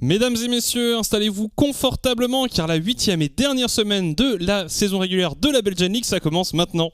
Mesdames et messieurs, installez-vous confortablement car la 8e et dernière semaine de la saison régulière de la Belgian League, ça commence maintenant.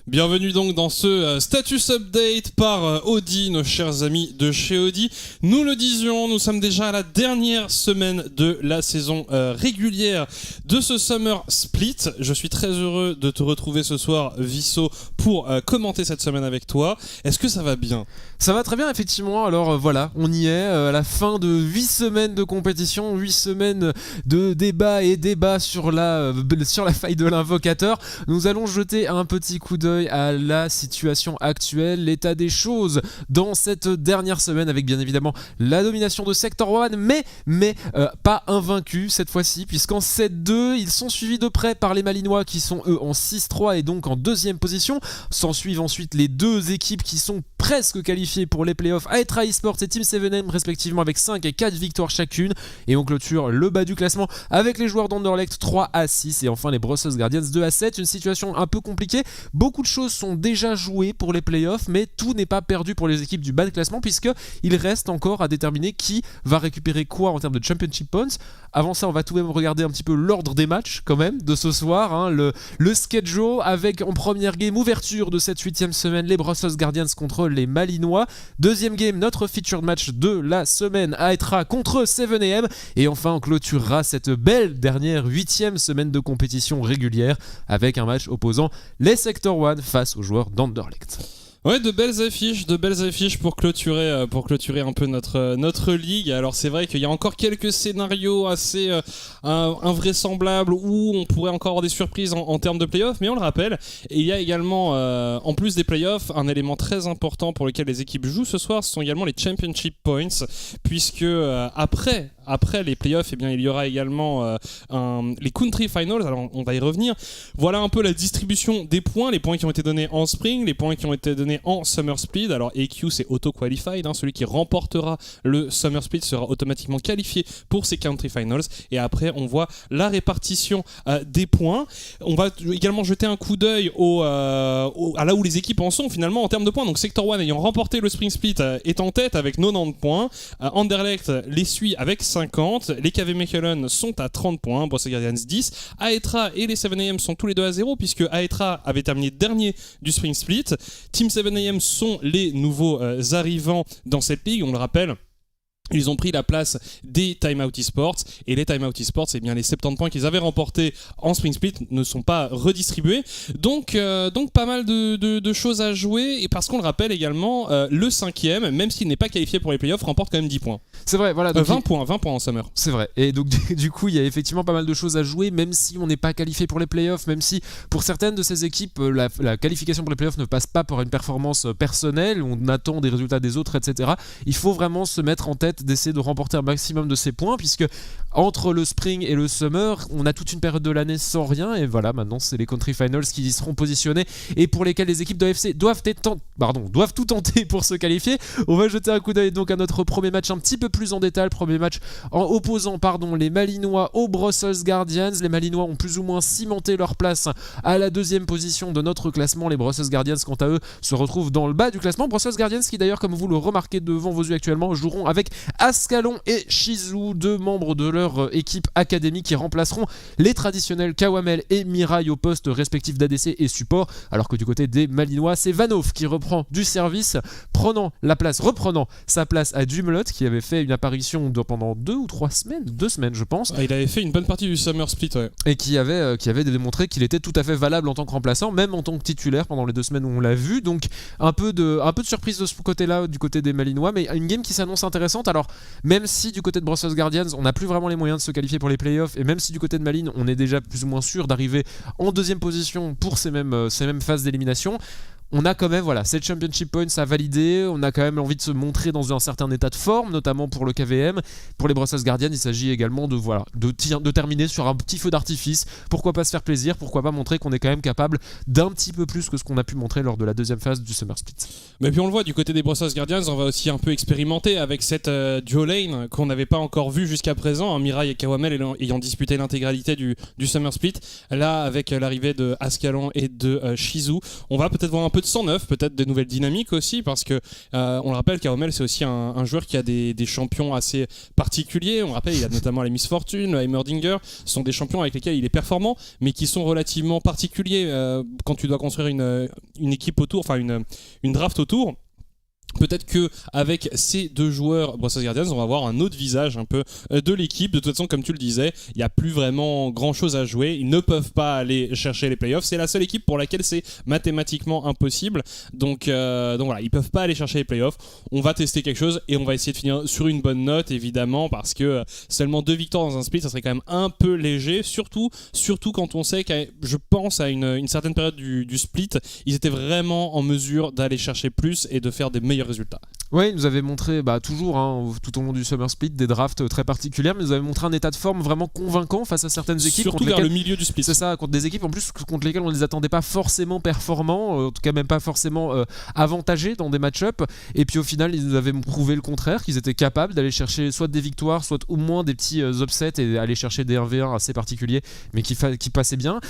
Bienvenue donc dans ce status update par Audi, nos chers amis de chez Audi. Nous le disions, nous sommes déjà à la dernière semaine de la saison régulière de ce Summer Split. Je suis très heureux de te retrouver ce soir, Visso, pour commenter cette semaine avec toi. Est-ce que ça va bien ? Ça va très bien, effectivement. Alors voilà, on y est à la fin de 8 semaines de compétition, 8 semaines de débat sur la faille de l'invocateur. Nous allons jeter un petit coup d'œil à la situation actuelle, l'état des choses dans cette dernière semaine, avec bien évidemment la domination de Sector 1, mais pas invaincus cette fois-ci, puisqu'en 7-2, ils sont suivis de près par les Malinois qui sont eux en 6-3 et donc en deuxième position. S'en suivent ensuite les deux équipes qui sont presque qualifiées pour les playoffs, Aetra Esports et Team 7M respectivement, avec 5 et 4 victoires chacune, et on clôture le bas du classement avec les joueurs d'Anderlecht 3-6 et enfin les Brussels Guardians 2-7. Une situation un peu compliquée, beaucoup de choses sont déjà jouées pour les playoffs, mais tout n'est pas perdu pour les équipes du bas de classement, puisqu'il reste encore à déterminer qui va récupérer quoi en termes de Championship Points. Avant ça, on va tout de même regarder un petit peu l'ordre des matchs quand même de ce soir, hein, le schedule, avec en première game ouverture de cette 8e semaine les Brussels Guardians contre les Malinois. Deuxième game, notre featured match de la semaine, Aetra contre 7am, et enfin on clôturera cette belle dernière 8e semaine de compétition régulière avec un match opposant les Sector 1 face aux joueurs d'Anderlecht. Ouais, de belles affiches pour clôturer un peu notre ligue. Alors c'est vrai qu'il y a encore quelques scénarios assez invraisemblables où on pourrait encore avoir des surprises en termes de playoffs, mais on le rappelle, et il y a également, en plus des playoffs, un élément très important pour lequel les équipes jouent ce soir, ce sont également les Championship Points, puisque après les playoffs, eh bien, il y aura également les Country Finals, alors on va y revenir. Voilà un peu la distribution des points, les points qui ont été donnés en Spring, les points qui ont été donnés en Summer Split. Alors AQ c'est auto-qualified, hein, celui qui remportera le Summer Split sera automatiquement qualifié pour ces Country Finals, et après on voit la répartition des points. On va également jeter un coup d'œil à là où les équipes en sont finalement en termes de points. Donc Sector 1 ayant remporté le Spring Split est en tête avec 90 points, Anderlecht les suit avec 50, les KV Mechelen sont à 30 points, Brussels Guardians 10, Aetra et les 7am sont tous les deux à 0 puisque Aetra avait terminé dernier du Spring Split. Team 7am sont les nouveaux arrivants dans cette ligue, on le rappelle. Ils ont pris la place des Time Out Esports, et les Time Out Esports, eh bien les 70 points qu'ils avaient remportés en Spring Split ne sont pas redistribués. Donc pas mal de choses à jouer, et parce qu'on le rappelle également, le 5e, même s'il n'est pas qualifié pour les playoffs, remporte quand même 10 points. C'est vrai, voilà. Donc 20 points en Summer. C'est vrai, et donc du coup il y a effectivement pas mal de choses à jouer, même si on n'est pas qualifié pour les playoffs, même si pour certaines de ces équipes la qualification pour les playoffs ne passe pas par une performance personnelle, on attend des résultats des autres, etc. Il faut vraiment se mettre en tête d'essayer de remporter un maximum de ces points, puisque entre le Spring et le Summer, on a toute une période de l'année sans rien, et voilà, maintenant c'est les Country Finals qui y seront positionnés et pour lesquels les équipes de FC doivent tout tenter pour se qualifier. On va jeter un coup d'œil donc à notre premier match un petit peu plus en détail, premier match en opposant les Malinois aux Brussels Guardians. Les Malinois ont plus ou moins cimenté leur place à la deuxième position de notre classement. Les Brussels Guardians, quant à eux, se retrouvent dans le bas du classement. Brussels Guardians qui d'ailleurs, comme vous le remarquez devant vos yeux actuellement, joueront avec Ascalon et Shizu, 2 membres de leur équipe académie qui remplaceront les traditionnels Kawamel et Mirai au poste respectif d'ADC et support, alors que du côté des Malinois, c'est Vanov qui reprend du service, reprenant sa place à Dumelot qui avait fait une apparition pendant 2 semaines je pense. Il avait fait une bonne partie du Summer Split, ouais. Et qui avait démontré qu'il était tout à fait valable en tant que remplaçant, même en tant que titulaire pendant les 2 semaines où on l'a vu. Donc un peu de surprise de ce côté-là, du côté des Malinois, mais une game qui s'annonce intéressante. Alors même si du côté de Brussels Guardians on n'a plus vraiment les moyens de se qualifier pour les playoffs, et même si du côté de Malines on est déjà plus ou moins sûr d'arriver en 2e position pour ces mêmes phases d'élimination, on a quand même cette championship points à valider, on a quand même envie de se montrer dans un certain état de forme, notamment pour le KVM. Pour les Brussels Guardians, il s'agit également de terminer sur un petit feu d'artifice. Pourquoi pas se faire plaisir, pourquoi pas montrer qu'on est quand même capable d'un petit peu plus que ce qu'on a pu montrer lors de la 2e phase du Summer Split. Mais puis on le voit du côté des Brussels Guardians, on va aussi un peu expérimenter avec cette duo lane qu'on n'avait pas encore vu jusqu'à présent, hein, Mirai et Kawamel ayant disputé l'intégralité du Summer Split. Là, avec l'arrivée de Ascalon et de Shizu, on va peut-être voir un peu de sang neuf, peut-être des nouvelles dynamiques aussi, parce que on le rappelle, Kawamel c'est aussi un joueur qui a des champions assez particuliers. On le rappelle, il a notamment la Miss Fortune, le Heimerdinger, ce sont des champions avec lesquels il est performant, mais qui sont relativement particuliers quand tu dois construire une équipe autour, enfin une draft autour. Peut-être que avec ces 2 joueurs Brussels Guardians, on va avoir un autre visage un peu de l'équipe. De toute façon, comme tu le disais, il n'y a plus vraiment grand chose à jouer. Ils ne peuvent pas aller chercher les playoffs. C'est la seule équipe pour laquelle c'est mathématiquement impossible. Donc voilà, ils ne peuvent pas aller chercher les playoffs. On va tester quelque chose et on va essayer de finir sur une bonne note, évidemment, parce que seulement 2 victoires dans un split, ça serait quand même un peu léger. Surtout quand on sait que, je pense à une certaine période du split, ils étaient vraiment en mesure d'aller chercher plus et de faire des meilleurs résultats. Oui, il nous avait montré toujours tout au long du Summer Split des drafts très particuliers, mais il nous avait montré un état de forme vraiment convaincant face à certaines équipes. Surtout vers le milieu du split. C'est ça, contre des équipes en plus contre lesquelles on ne les attendait pas forcément performants, en tout cas même pas forcément avantagés dans des match-ups. Et puis au final, ils nous avaient prouvé le contraire, qu'ils étaient capables d'aller chercher soit des victoires, soit au moins des petits upsets et aller chercher des 1v1 assez particuliers, mais qui passaient bien.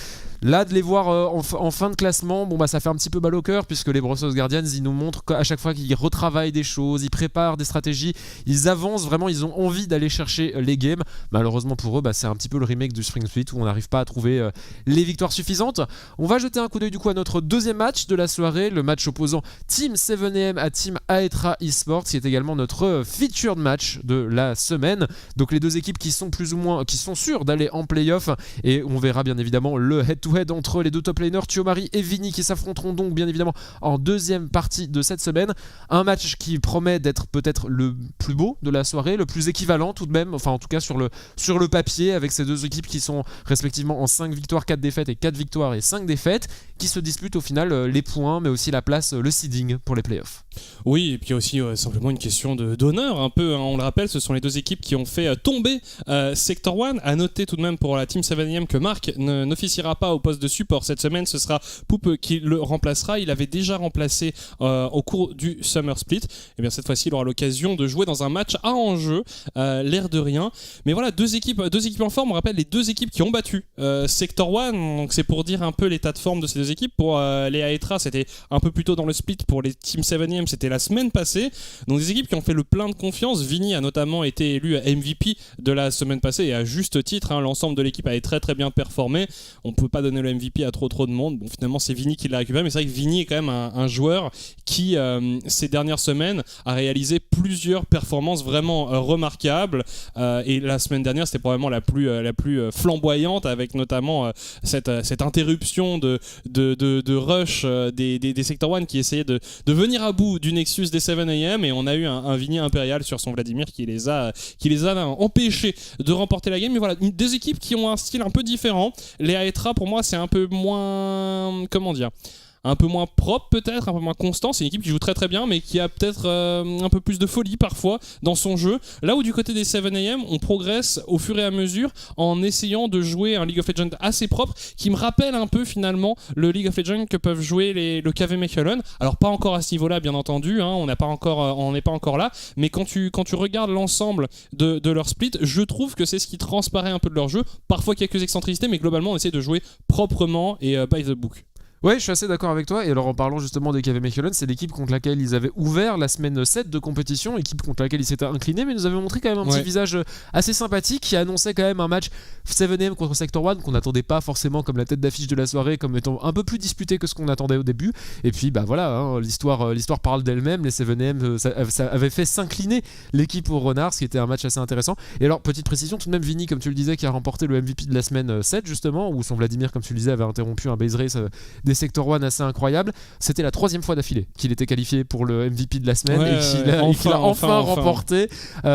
Là, de les voir en fin de classement, ça fait un petit peu mal au cœur, puisque les Brussels Guardians, ils nous montrent qu'à chaque fois qu'ils retravaillent des choses, ils préparent des stratégies, ils avancent vraiment, ils ont envie d'aller chercher les games. Malheureusement pour eux, c'est un petit peu le remake du Spring Split où on n'arrive pas à trouver les victoires suffisantes. On va jeter un coup d'œil du coup à notre 2e match de la soirée, le match opposant Team 7AM à Team Aetra Esports, qui est également notre featured match de la semaine. Donc les 2 équipes qui sont plus ou moins, qui sont sûres d'aller en playoff, et on verra bien évidemment le head-to-head entre les 2 top laners Thiomari et Vini, qui s'affronteront donc bien évidemment en 2e partie de cette semaine. Un match qui promet d'être peut-être le plus beau de la soirée, le plus équivalent tout de même, enfin en tout cas sur le papier, avec ces 2 équipes qui sont respectivement en 5 victoires, 4 défaites, et 4 victoires et 5 défaites, qui se disputent au final les points, mais aussi la place, le seeding pour les playoffs. Oui, et puis aussi simplement une question d'honneur un peu, hein. On le rappelle, ce sont les 2 équipes qui ont fait tomber Sector 1. À noter tout de même pour la Team 7ème que Marc n'officiera pas au poste de support cette semaine, ce sera Poupe qui le remplacera. Il avait déjà remplacé au cours du Summer Split. Et bien cette fois-ci, il aura l'occasion de jouer dans un match à enjeu, l'air de rien. Mais voilà, 2 équipes en forme. On rappelle les 2 équipes qui ont battu Sector 1. Donc c'est pour dire un peu l'état de forme de ces 2 équipes. Pour les Aetra, c'était un peu plus tôt dans le split. Pour les Team 7ème, c'était la semaine passée. Donc des équipes qui ont fait le plein de confiance. Vini a notamment été élu MVP de la semaine passée, et à juste titre, hein. L'ensemble de l'équipe avait très très bien performé. On ne peut pas donner le MVP à trop de monde. Bon, finalement c'est Vini qui l'a récupéré, mais c'est vrai que Vini est quand même un joueur qui ces dernières semaine a réalisé plusieurs performances vraiment remarquables, et la semaine dernière c'était probablement la plus flamboyante, avec notamment cette interruption de rush des Sector 1 qui essayaient de venir à bout du Nexus des 7AM, et on a eu un Vini impérial sur son Vladimir qui les a empêchés de remporter la game. Mais voilà, 2 équipes qui ont un style un peu différent. Les Aetra, pour moi, c'est un peu moins, comment dire, un peu moins propre peut-être, un peu moins constant. C'est une équipe qui joue très très bien, mais qui a peut-être un peu plus de folie parfois dans son jeu. Là où du côté des 7AM, on progresse au fur et à mesure en essayant de jouer un League of Legends assez propre, qui me rappelle un peu finalement le League of Legends que peuvent jouer le KV Mechelen. Alors pas encore à ce niveau-là bien entendu, hein, on n'est pas encore là, mais quand tu regardes l'ensemble de leur split, je trouve que c'est ce qui transparaît un peu de leur jeu. Parfois quelques excentricités, mais globalement on essaie de jouer proprement et by the book. Ouais, je suis assez d'accord avec toi. Et alors, en parlant justement des KV Mechelen, c'est l'équipe contre laquelle ils avaient ouvert la semaine 7 de compétition, équipe contre laquelle ils s'étaient inclinés, mais nous avaient montré quand même un petit visage assez sympathique qui annonçait quand même un match 7M contre Sector 1 qu'on n'attendait pas forcément comme la tête d'affiche de la soirée, comme étant un peu plus disputé que ce qu'on attendait au début. Et puis, bah voilà, hein, l'histoire parle d'elle-même. Les 7M, ça avait fait s'incliner l'équipe aux Renards, ce qui était un match assez intéressant. Et alors, petite précision, tout de même, Vini, comme tu le disais, qui a remporté le MVP de la semaine 7, justement, où son Vladimir, comme tu le disais, avait interrompu un base race des Sector 1 assez incroyable. C'était la 3e fois d'affilée qu'il était qualifié pour le MVP de la semaine et qu'il a enfin remporté.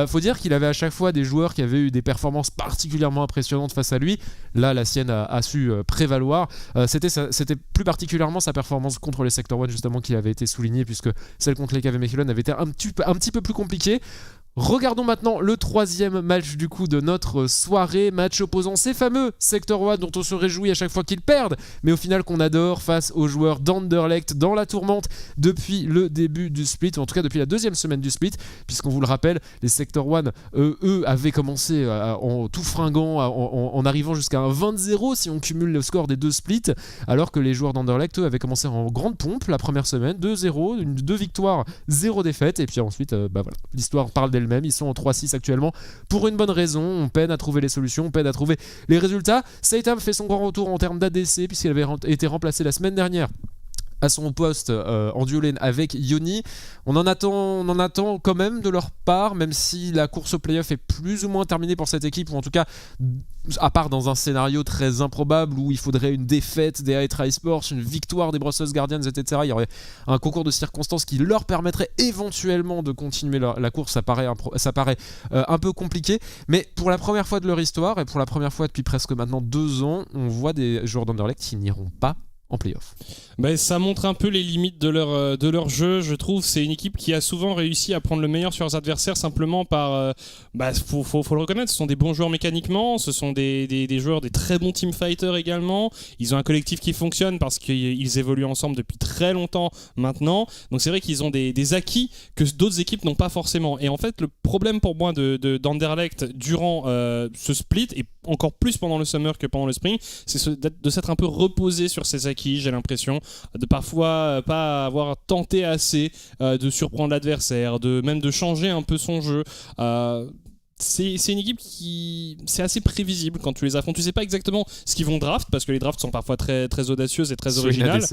Faut dire qu'il avait à chaque fois des joueurs qui avaient eu des performances particulièrement impressionnantes face à lui. Là, la sienne a su prévaloir. C'était plus particulièrement sa performance contre les Sector 1 justement qui avait été soulignée, puisque celle contre les KV Mechelen avait été un petit peu plus compliquée. Regardons maintenant le 3e match du coup de notre soirée, match opposant ces fameux Sector 1 dont on se réjouit à chaque fois qu'ils perdent, mais au final qu'on adore, face aux joueurs d'Anderlecht dans la tourmente depuis le début du split, ou en tout cas depuis la 2e semaine du split, puisqu'on vous le rappelle, les Sector 1 eux avaient commencé en tout fringant, en arrivant jusqu'à un 20-0 si on cumule le score des 2 splits, alors que les joueurs d'Anderlecht eux avaient commencé en grande pompe la première semaine, 2-0, 2 victoires, 0 défaite, et puis ensuite bah voilà, l'histoire parle d'elle-même. Ils sont en 3-6 actuellement pour une bonne raison. On peine à trouver les solutions, on peine à trouver les résultats. Seitam fait son grand retour en termes d'ADC puisqu'il avait été remplacé la semaine dernière à son poste en duo lane avec Yoni. On en attend quand même de leur part, même si la course au playoff est plus ou moins terminée pour cette équipe, ou en tout cas, à part dans un scénario très improbable où il faudrait une défaite des High Sports, une victoire des Brussels Guardians, etc. Il y aurait un concours de circonstances qui leur permettrait éventuellement de continuer la course. Ça paraît un peu compliqué, mais pour la première fois de leur histoire, et pour la première fois depuis presque maintenant 2 ans, on voit des joueurs d'Anderlecht qui n'iront pas en playoff. Bah, ça montre un peu les limites de leur jeu, je trouve. C'est une équipe qui a souvent réussi à prendre le meilleur sur leurs adversaires simplement par... faut le reconnaître, ce sont des bons joueurs mécaniquement, ce sont des joueurs, des très bons teamfighters également. Ils ont un collectif qui fonctionne parce qu'ils évoluent ensemble depuis très longtemps maintenant. Donc c'est vrai qu'ils ont des acquis que d'autres équipes n'ont pas forcément. Et en fait, le problème pour moi d'Anderlecht durant ce split, et encore plus pendant le summer que pendant le spring, c'est de s'être un peu reposé sur ses acquis, j'ai l'impression, de parfois pas avoir tenté assez de surprendre l'adversaire, même de changer un peu son jeu. C'est une équipe qui c'est assez prévisible quand tu les affrontes. Tu sais pas exactement ce qu'ils vont draft parce que les drafts sont parfois très, très audacieuses et très originales.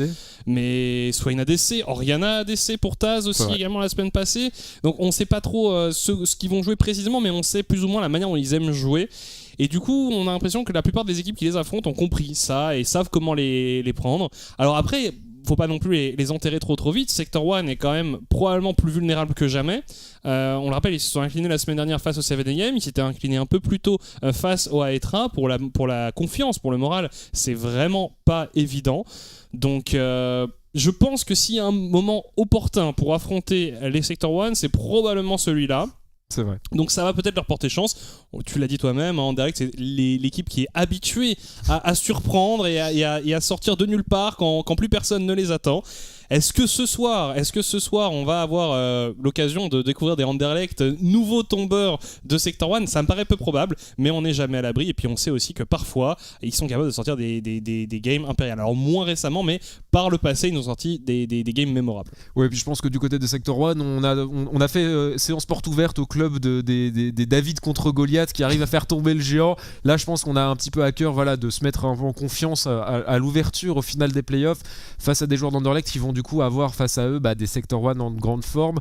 Mais soit une ADC, Oriana ADC pour Taz aussi également la semaine passée. Donc on sait pas trop ce qu'ils vont jouer précisément, mais on sait plus ou moins la manière dont ils aiment jouer. Et du coup, on a l'impression que la plupart des équipes qui les affrontent ont compris ça et savent comment les prendre. Alors après, faut pas non plus les enterrer trop vite. Sector 1 est quand même probablement plus vulnérable que jamais. On le rappelle, ils se sont inclinés la semaine dernière face au 7AM. Ils s'étaient inclinés un peu plus tôt face au Aetra. Pour la confiance, pour le moral, c'est vraiment pas évident. Donc... je pense que s'il y a un moment opportun pour affronter les Sector 1, c'est probablement celui-là. C'est vrai. Donc ça va peut-être leur porter chance. Tu l'as dit toi-même, en direct, c'est l'équipe qui est habituée à surprendre et à sortir de nulle part quand plus personne ne les attend. Est-ce que ce soir, on va avoir l'occasion de découvrir des Anderlecht nouveaux tombeurs de Sector 1 ? Ça me paraît peu probable, mais on n'est jamais à l'abri. Et puis on sait aussi que parfois, ils sont capables de sortir des games impériales. Alors moins récemment, mais par le passé, ils nous ont sorti des games mémorables. Ouais, puis je pense que du côté de Sector 1, on a fait séance porte ouverte au club des David contre Goliath qui arrive à faire tomber le géant. Là, je pense qu'on a un petit peu à cœur de se mettre un peu en confiance à l'ouverture au final des playoffs face à des joueurs d'Anderlecht qui vont du coup avoir face à eux des Sector 1 en grande forme,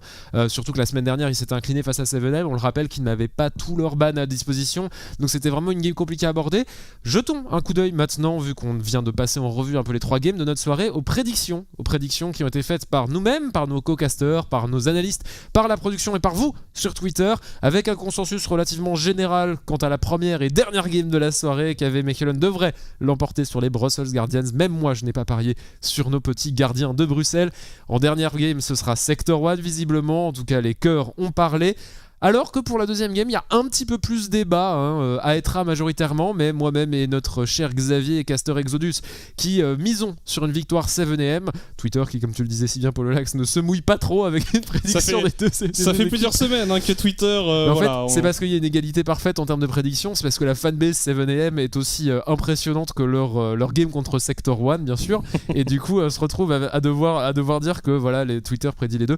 surtout que la semaine dernière ils s'étaient inclinés face à 7M. On le rappelle qu'ils n'avaient pas tout leur ban à disposition, donc c'était vraiment une game compliquée à aborder. Jetons un coup d'œil maintenant, vu qu'on vient de passer en revue un peu les 3 games de notre soirée, aux prédictions qui ont été faites par nous-mêmes, par nos co-casters, par nos analystes, par la production et par vous sur Twitter, avec un consensus relativement général quant à la première et dernière game de la soirée. KV Mechelen devrait l'emporter sur les Brussels Guardians. Même moi je n'ai pas parié sur nos petits gardiens de Bruxelles. En dernière game, ce sera Sector 1 visiblement. En tout cas, les cœurs ont parlé. Alors que pour la deuxième game, il y a un petit peu plus débat, AETRA majoritairement, mais moi-même et notre cher Xavier et Caster Exodus qui misons sur une victoire 7am. Twitter qui, comme tu le disais si bien, Pololax, ne se mouille pas trop avec une prédiction des deux. Ça fait plusieurs semaines que Twitter. En fait, c'est parce qu'il y a une égalité parfaite en termes de prédiction, c'est parce que la fanbase 7am est aussi impressionnante que leur game contre Sector 1, bien sûr, et du coup, on se retrouve à devoir dire que voilà, les Twitter prédit les deux.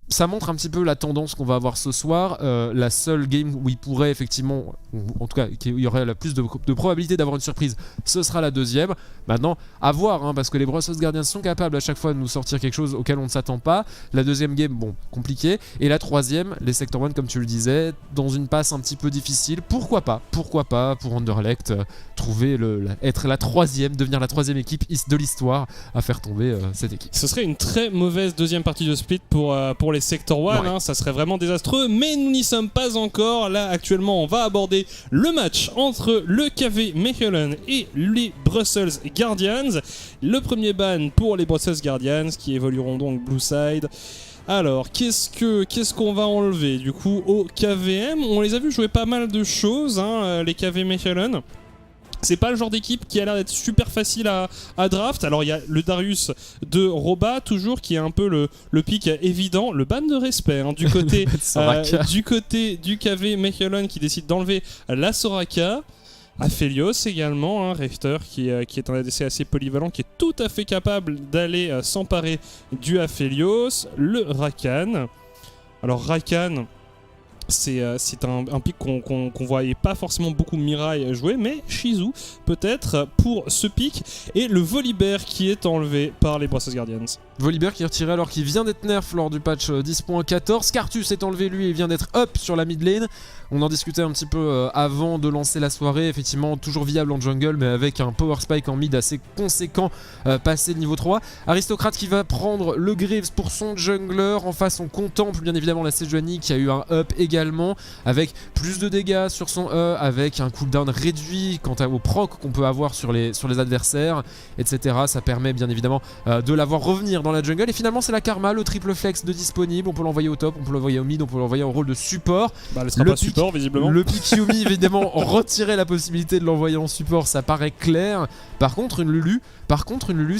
Ça montre un petit peu la tendance qu'on va avoir ce soir. La seule game où il pourrait effectivement, en tout cas, qu'il y aurait la plus de probabilité d'avoir une surprise, ce sera la deuxième. Maintenant, à voir, parce que les Brussels Guardians sont capables à chaque fois de nous sortir quelque chose auquel on ne s'attend pas. La deuxième game, bon, compliqué. Et la troisième, les Sector 1, comme tu le disais, dans une passe un petit peu difficile. Pourquoi pas pour Anderlecht être la troisième, devenir la troisième équipe de l'histoire à faire tomber cette équipe. Ce serait une très mauvaise deuxième partie de split pour les Sector 1, ouais. Ça serait vraiment désastreux, mais nous n'y sommes pas encore. Là, actuellement, on va aborder le match entre le KV Mechelen et les Brussels Guardians. Le premier ban pour les Brussels Guardians qui évolueront donc Blue Side. Alors, qu'est-ce qu'on va enlever du coup au KVM? On les a vus jouer pas mal de choses, les KV Mechelen. C'est pas le genre d'équipe qui a l'air d'être super facile à draft. Alors il y a le Darius de Roba toujours qui est un peu le pick évident, le ban de respect du côté du KV Mechelen qui décide d'enlever la Soraka. Aphelios également, Rafter qui est un ADC assez polyvalent, qui est tout à fait capable d'aller s'emparer du Aphelios. Le Rakan. Alors Rakan, c'est un pick qu'on voyait pas forcément beaucoup Mirai jouer, mais Shizu peut-être pour ce pick. Et le Volibear qui est enlevé par les Brussels Guardians. Volibear qui est retiré alors qu'il vient d'être nerf lors du patch 10.14. Cartus est enlevé lui et vient d'être up sur la mid lane. On en discutait un petit peu avant de lancer la soirée. Effectivement, toujours viable en jungle, mais avec un power spike en mid assez conséquent passé de niveau 3. Aristocrate qui va prendre le Greaves pour son jungler. En face, on contemple bien évidemment la Sejuani qui a eu un up également, avec plus de dégâts sur son E, avec un cooldown réduit quant au proc qu'on peut avoir sur les adversaires, etc. Ça permet bien évidemment de l'avoir revenir dans la jungle. Et finalement, c'est la Karma, le triple flex de disponible. On peut l'envoyer au top, on peut l'envoyer au mid, on peut l'envoyer en rôle de support. Elle sera pas support visiblement. Le pick Yumi évidemment retirer la possibilité de l'envoyer en support, ça paraît clair. Par contre une Lulu,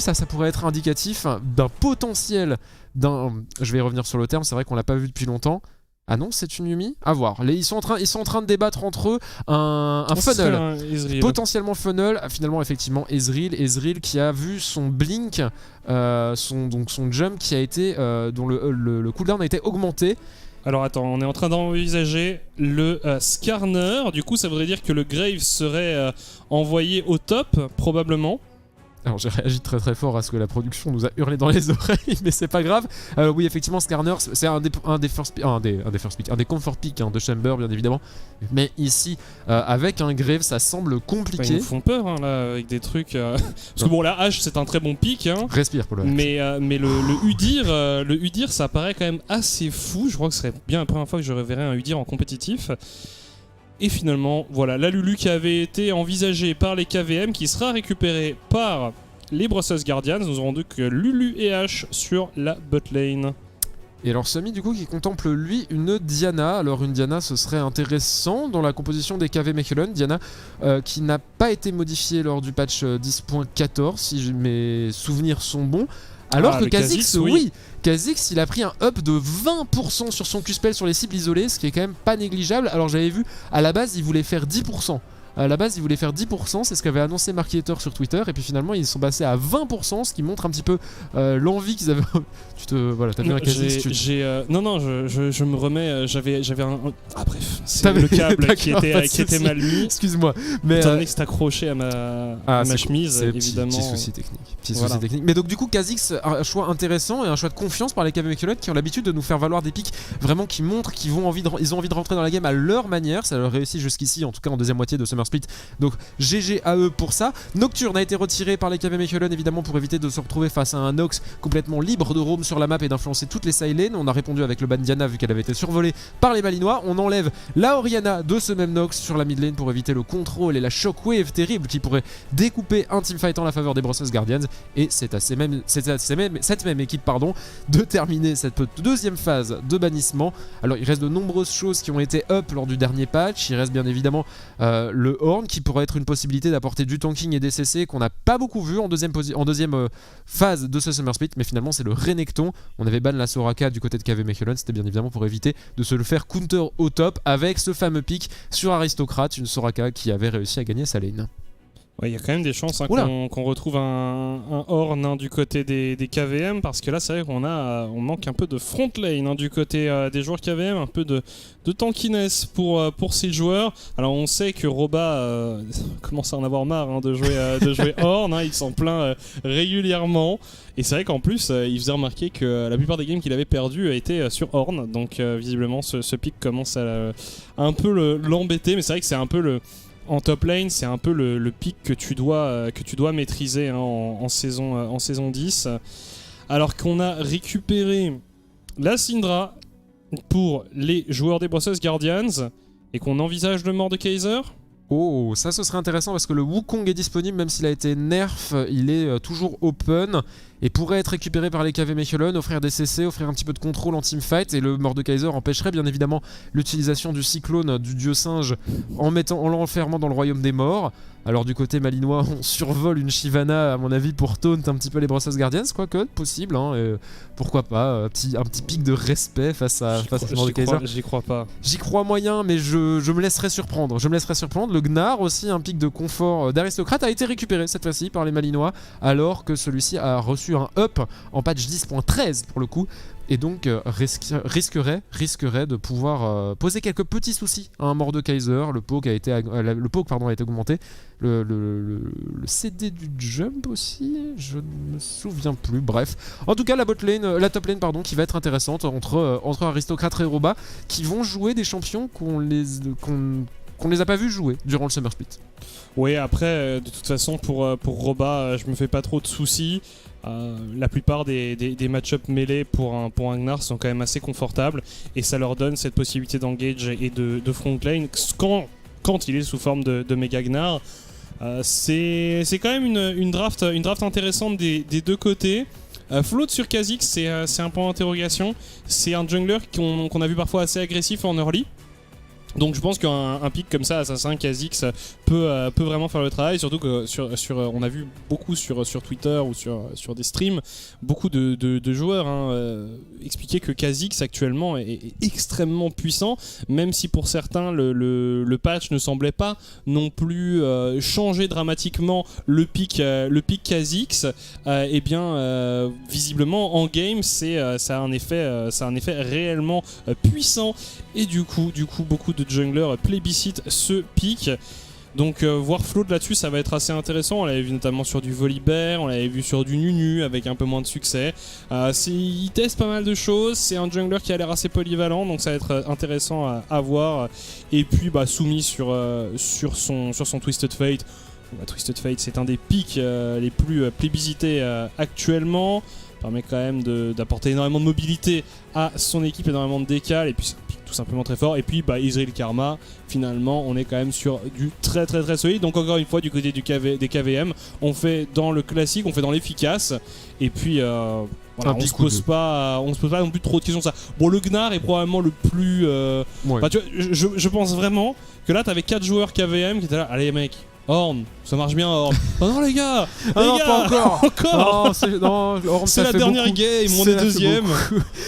ça pourrait être indicatif d'un potentiel je vais y revenir sur le terme, c'est vrai qu'on l'a pas vu depuis longtemps. Ah non, c'est une Yumi? À voir. Ils sont en train de débattre entre eux un funnel, potentiellement funnel. Finalement, effectivement, Ezreal qui a vu son blink, son jump qui a été, dont le cooldown a été augmenté. Alors attends, on est en train d'envisager le Skarner. Du coup, ça voudrait dire que le Grave serait envoyé au top, probablement. Alors j'ai réagi très très fort à ce que la production nous a hurlé dans les oreilles, mais c'est pas grave. Oui, effectivement, Skarner, c'est un des comfort picks de Chamber, bien évidemment. Mais ici, avec un Grave, ça semble compliqué. Ils me font peur là, avec des trucs. Parce que bon, la hache, c'est un très bon pick. Respire pour le mais le Udyr, ça paraît quand même assez fou. Je crois que ce serait bien la première fois que je reverrai un Udyr en compétitif. Et finalement, voilà, la Lulu qui avait été envisagée par les KVM qui sera récupérée par les Brussels Guardians. Nous aurons donc Lulu et H sur la bot lane. Et alors Samy du coup qui contemple lui une Diana. Alors une Diana, ce serait intéressant dans la composition des KV Mechelen. Diana qui n'a pas été modifiée lors du patch 10.14 si mes souvenirs sont bons. Alors que Kha'Zix, oui. Kha'Zix, il a pris un up de 20% sur son Q-spell sur les cibles isolées, ce qui est quand même pas négligeable. Alors j'avais vu, à la base, il voulait faire 10%. À la base, ils voulaient faire 10%, c'est ce qu'avait annoncé Marketer sur Twitter, et puis finalement, ils sont passés à 20%, ce qui montre un petit peu l'envie qu'ils avaient. T'as vu un Kha'Zix je me remets, j'avais un. Ah bref, c'est le câble qui était mal mis. Excuse-moi. Mais étant donné que c'est accroché à ma chemise, évidemment. Petit souci technique. Mais donc, du coup, Kha'Zix, un choix intéressant et un choix de confiance par les KV Mechelen qui ont l'habitude de nous faire valoir des pics vraiment qui montrent qu'ils ont envie de rentrer dans la game à leur manière. Ça leur réussit jusqu'ici, en tout cas en deuxième moitié de Summer Split. Donc GG à eux pour ça. Nocturne a été retiré par les KV Mechelen évidemment pour éviter de se retrouver face à un Nox complètement libre de roam sur la map et d'influencer toutes les side lanes. On a répondu avec le ban Diana vu qu'elle avait été survolée par les Malinois. On enlève la Orianna de ce même Nox sur la mid lane pour éviter le contrôle et la shockwave terrible qui pourrait découper un teamfight en la faveur des Brussels Guardians. Et c'est à cette même équipe de terminer cette deuxième phase de bannissement. Alors il reste de nombreuses choses qui ont été up lors du dernier patch. Il reste bien évidemment le Horn qui pourrait être une possibilité d'apporter du tanking et des CC qu'on n'a pas beaucoup vu en deuxième phase de ce Summer Split, mais finalement c'est le Renekton. On avait ban la Soraka du côté de KV Mechelen, c'était bien évidemment pour éviter de se le faire counter au top avec ce fameux pick sur Aristocrate, une Soraka qui avait réussi à gagner sa lane. Ouais, il y a quand même des chances qu'on retrouve un Horn du côté des KVM, parce que là c'est vrai on manque un peu de front lane du côté des joueurs KVM, un peu de tankiness pour ces joueurs. Alors on sait que Roba commence à en avoir marre de jouer Horn, il s'en plaint régulièrement. Et c'est vrai qu'en plus il faisait remarquer que la plupart des games qu'il avait perdu étaient sur Horn, donc visiblement ce pick commence à un peu l'embêter, mais c'est vrai que c'est un peu en top lane, c'est un peu le pick que tu dois maîtriser en saison 10. Alors qu'on a récupéré la Syndra pour les joueurs des Brussels Guardians et qu'on envisage le Mordekaiser. Oh, ça ce serait intéressant parce que le Wukong est disponible, même s'il a été nerf, il est toujours open et pourrait être récupéré par les KV Mechelen, offrir des CC, offrir un petit peu de contrôle en teamfight, et le Mordekaiser empêcherait bien évidemment l'utilisation du cyclone du dieu singe en l'enfermant dans le royaume des morts. Alors du côté malinois, on survole une Shyvana à mon avis pour taunt un petit peu les Brussels Guardians, quoique possible, pourquoi pas, un petit pic de respect face à ce Mordekaiser. J'y crois pas. J'y crois moyen, mais je me laisserai surprendre. Le Gnar aussi, un pic de confort d'aristocrate, a été récupéré cette fois-ci par les malinois, alors que celui-ci a reçu un up en patch 10.13 pour le coup, et donc risquerait de pouvoir poser quelques petits soucis à un Mordekaiser. Le poke a été augmenté, le CD du jump aussi, je ne me souviens plus. Bref, en tout cas la top lane qui va être intéressante entre Aristocrate et Roba, qui vont jouer des champions qu'on les a pas vus jouer durant le Summer Split. Oui, après, de toute façon, pour Roba, je me fais pas trop de soucis. La plupart des match-up mêlés pour un Gnar sont quand même assez confortables, et ça leur donne cette possibilité d'engage et de front lane quand il est sous forme de méga Gnar. C'est quand même une draft intéressante des deux côtés. Float sur Kha'Zix, c'est un point d'interrogation. C'est un jungler qu'on a vu parfois assez agressif en early. Donc je pense qu'un pick comme ça, Assassin, Kha'Zix, peut vraiment faire le travail, surtout que on a vu beaucoup sur Twitter ou sur des streams, beaucoup de joueurs expliquer que Kha'Zix actuellement est extrêmement puissant, même si pour certains le patch ne semblait pas non plus changer dramatiquement le pick Kha'Zix. Et bien visiblement en game ça a un effet réellement puissant, et du coup beaucoup de junglers plébiscitent ce pick. Donc voir Float là-dessus, ça va être assez intéressant. On l'avait vu notamment sur du Volibear, on l'avait vu sur du Nunu avec un peu moins de succès. Il teste pas mal de choses, c'est un jungler qui a l'air assez polyvalent, donc ça va être intéressant à voir. Et puis soumis sur son Twisted Fate. Twisted Fate, c'est un des picks les plus plébiscités actuellement. Permet quand même d'apporter énormément de mobilité à son équipe, énormément de décal, et puis c'est un pick tout simplement très fort. Et puis Israel Karma, finalement on est quand même sur du très très très solide. Donc encore une fois, du côté des KVM, on fait dans le classique, on fait dans l'efficace, et puis on se pose pas non plus trop de questions. Ça, bon, le Gnar est probablement le plus tu vois, je pense vraiment que là t'avais 4 joueurs KVM qui étaient là, allez mec, Horn, ça marche bien Horn. Oh non les gars, pas encore. C'est la dernière game, on est deuxième.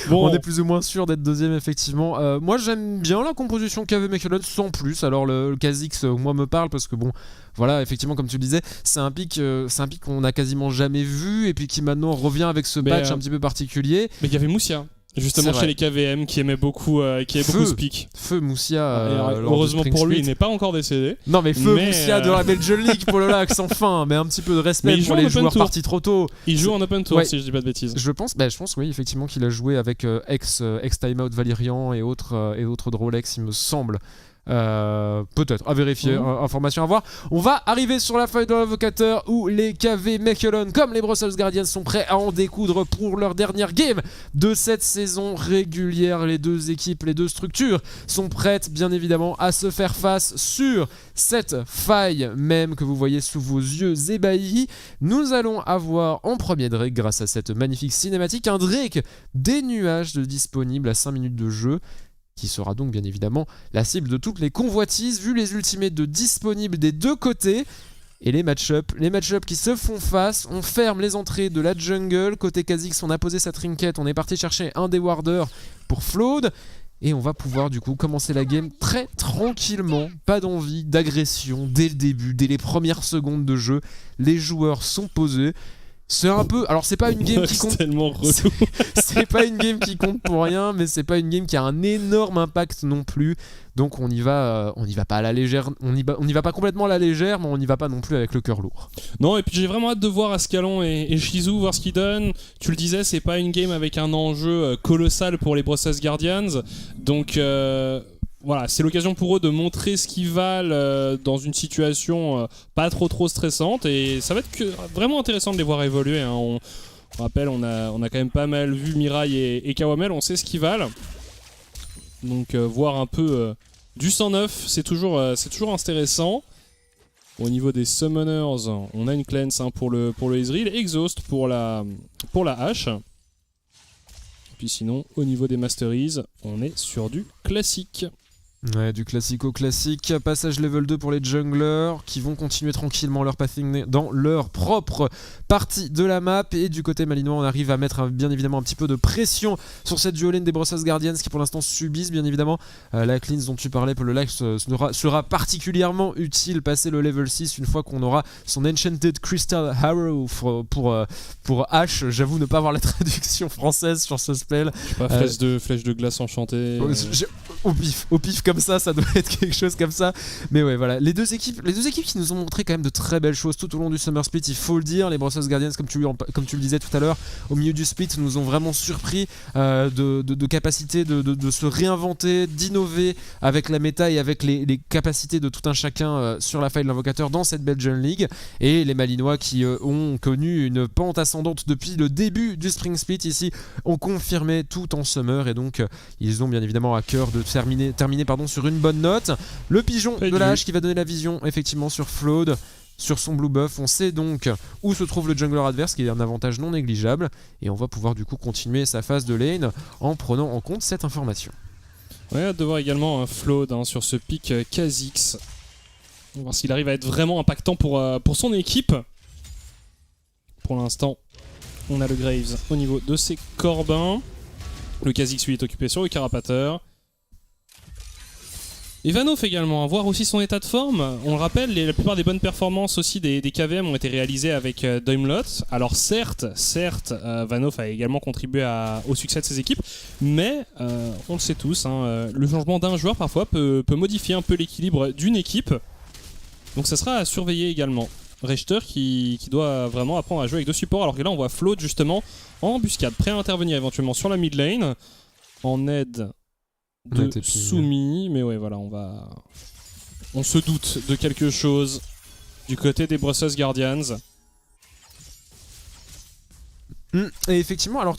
Bon. On est plus ou moins sûr d'être deuxième effectivement. Moi j'aime bien la composition KV Mechelen sans plus. Alors le Kha'Zix moi me parle parce que bon, voilà, effectivement comme tu le disais, c'est un pick qu'on a quasiment jamais vu, et puis qui maintenant revient avec ce patch un petit peu particulier. Mais il y avait Moussia. Justement chez les KVM qui aimait beaucoup ce pick. Feu Moussia. Heureusement pour lui, il n'est pas encore décédé. Non mais Moussia de la Belgian League pour le lax, enfin, mais un petit peu de respect pour les joueurs partis trop tôt. Il joue en open tour, si je dis pas de bêtises. Je pense oui effectivement qu'il a joué avec ex Timeout Valirian et autres Drolex il me semble. Peut-être, à vérifier, information à voir. On va arriver sur la feuille de l'invocateur où les KV Mechelen comme les Brussels Guardians sont prêts à en découdre pour leur dernière game de cette saison régulière. Les deux équipes, les deux structures sont prêtes bien évidemment à se faire face sur cette faille même que vous voyez sous vos yeux ébahis. Nous allons avoir en premier Drake, grâce à cette magnifique cinématique, un Drake des nuages disponible à 5 minutes de jeu, qui sera donc bien évidemment la cible de toutes les convoitises, vu les ultimates disponibles des deux côtés. Et les match-up qui se font face, on ferme les entrées de la jungle. Côté Kha'Zix, on a posé sa trinket, on est parti chercher un des warders pour Flood. Et on va pouvoir du coup commencer la game très tranquillement, pas d'envie d'agression dès le début, dès les premières secondes de jeu. Les joueurs sont posés. C'est un peu, alors c'est pas une game qui compte. C'est tellement relou. C'est pas une game qui compte pour rien, mais c'est pas une game qui a un énorme impact non plus. Donc on y va pas à la légère, on y va pas complètement à la légère, mais on n'y va pas non plus avec le cœur lourd. Non, et puis j'ai vraiment hâte de voir Ascalon et Shizu, voir ce qu'ils donnent. Tu le disais, c'est pas une game avec un enjeu colossal pour les Brussels Guardians, donc. Voilà, c'est l'occasion pour eux de montrer ce qu'ils valent dans une situation pas trop stressante, et ça va être vraiment intéressant de les voir évoluer. Hein. On rappelle, on a quand même pas mal vu Mirai et Kawamel, on sait ce qu'ils valent. Donc voir un peu du 109, c'est toujours intéressant. Au niveau des summoners, on a une cleanse pour le Ezreal, Exhaust pour la hache. Et puis sinon, au niveau des masteries, on est sur du classique. Ouais, du classico-classique. Passage level 2 pour les junglers qui vont continuer tranquillement leur pathing dans leur propre partie de la map. Et du côté malinois, on arrive à mettre bien évidemment un petit peu de pression sur cette duo lane des Brussels Guardians qui pour l'instant subissent bien évidemment la cleanse dont tu parlais. Pour le live sera particulièrement utile passer le level 6 une fois qu'on aura son Enchanted Crystal Arrow pour H. J'avoue ne pas avoir la traduction française sur ce spell. Je sais pas, flèche de glace enchantée. Au pif comme ça doit être quelque chose comme ça. Mais ouais, voilà, les deux équipes qui nous ont montré quand même de très belles choses tout au long du Summer Split, il faut le dire. Les Brussels Guardians, comme tu le disais tout à l'heure, au milieu du split, nous ont vraiment surpris de capacité de se réinventer, d'innover avec la méta et avec les capacités de tout un chacun sur la faille de l'invocateur dans cette Belgian League. Et les Malinois qui ont connu une pente ascendante depuis le début du Spring Split ici ont confirmé tout en Summer, et donc ils ont bien évidemment à cœur de terminer sur une bonne note. Le pigeon de la hache qui va donner la vision effectivement sur Flood, sur son blue buff. On sait donc où se trouve le jungler adverse, qui est un avantage non négligeable, et on va pouvoir du coup continuer sa phase de lane en prenant en compte cette information. Ouais, hâte de voir également un Flood sur ce pick Kha'Zix. On va voir s'il arrive à être vraiment impactant pour son équipe. Pour l'instant, on a le Graves au niveau de ses corbins. Le Kha'Zix lui est occupé sur le Carapateur. Et Vanoff également, à voir aussi son état de forme. On le rappelle, la plupart des bonnes performances aussi des KVM ont été réalisées avec Daimlot. Alors certes, Vanoff a également contribué au succès de ses équipes, mais on le sait tous, le changement d'un joueur parfois peut modifier un peu l'équilibre d'une équipe. Donc ça sera à surveiller également. Rechter qui doit vraiment apprendre à jouer avec deux supports, alors que là on voit Float justement en embuscade, prêt à intervenir éventuellement sur la mid lane, en aide de Sumi, mais ouais voilà, on se doute de quelque chose du côté des Brussels Guardians. Et effectivement, alors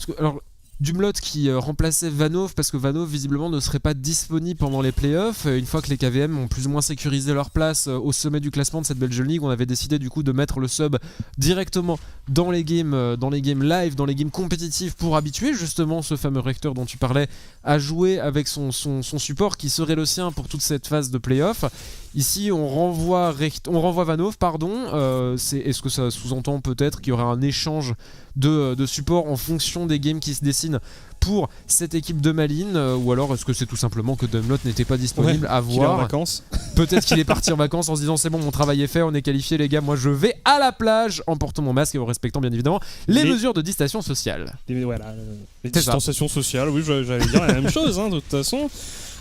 Dumlot qui remplaçait Vanoff, parce que Vanoff visiblement ne serait pas disponible pendant les playoffs. Une fois que les KVM ont plus ou moins sécurisé leur place au sommet du classement de cette Belgian League, on avait décidé du coup de mettre le sub directement dans les games live, dans les games compétitifs, pour habituer justement ce fameux Rector dont tu parlais à jouer avec son support qui serait le sien pour toute cette phase de playoff. Ici on renvoie Vanoff, est-ce que ça sous-entend peut-être qu'il y aura un échange de support en fonction des games qui se dessinent pour cette équipe de Malines, ou alors est-ce que c'est tout simplement que Dumlot n'était pas disponible, à voir. Qu'il est en vacances. Peut-être qu'il est parti en vacances en se disant c'est bon, mon travail est fait, on est qualifié les gars, moi je vais à la plage en portant mon masque et en respectant bien évidemment les mesures de distanciation sociale. Les distanciations sociales, oui, j'allais dire la même chose de toute façon.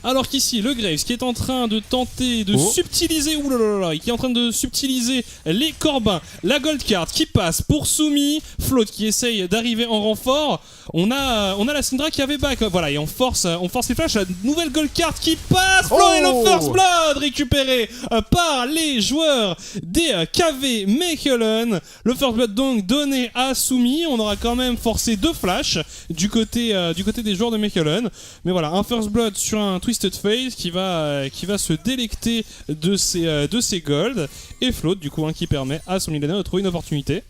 Alors qu'ici, le Graves qui est en train de tenter de subtiliser, qui est en train de subtiliser les Corbins, la Gold Card qui passe pour Sumi, Float qui essaye d'arriver en renfort. On a la Syndra qui avait back, voilà, et on force les flashs, la nouvelle gold card qui passe, Flo et le First Blood récupéré par les joueurs des KV Mechelen. Le First Blood donc donné à Soumi, on aura quand même forcé 2 flashs du côté des joueurs de Mechelen. Mais voilà, un First Blood sur un Twisted Face qui va se délecter de ses gold, et Float du coup qui permet à son millénaire de trouver une opportunité.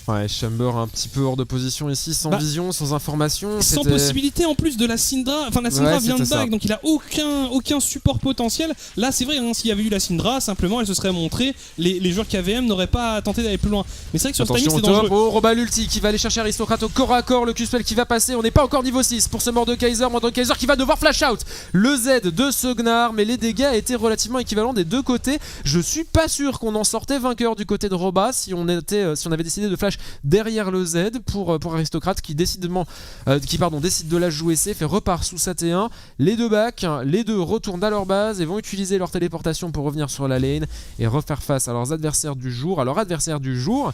Ouais, Chamber un petit peu hors de position ici, sans vision, sans information. Sans possibilité en plus de la Syndra. Enfin, la Syndra vient de back, donc il a aucun support potentiel. Là, c'est vrai, s'il y avait eu la Syndra, simplement elle se serait montrée. Les joueurs KVM n'auraient pas tenté d'aller plus loin. Mais c'est vrai que sur ce timing, c'est dangereux. Oh, Roba l'ulti qui va aller chercher Aristocrate au corps à corps. Le Q-spell qui va passer. On n'est pas encore niveau 6 pour ce Mordekaiser. Mordekaiser qui va devoir flash out le Z de Sognar. Mais les dégâts étaient relativement équivalents des deux côtés. Je suis pas sûr qu'on en sortait vainqueur du côté de Roba si on avait décidé de flash derrière le Z pour Aristocrate qui décide de la jouer safe et repart sous sa T1. Les deux back, les deux retournent à leur base et vont utiliser leur téléportation pour revenir sur la lane et refaire face à leurs adversaires du jour. Alors adversaire du jour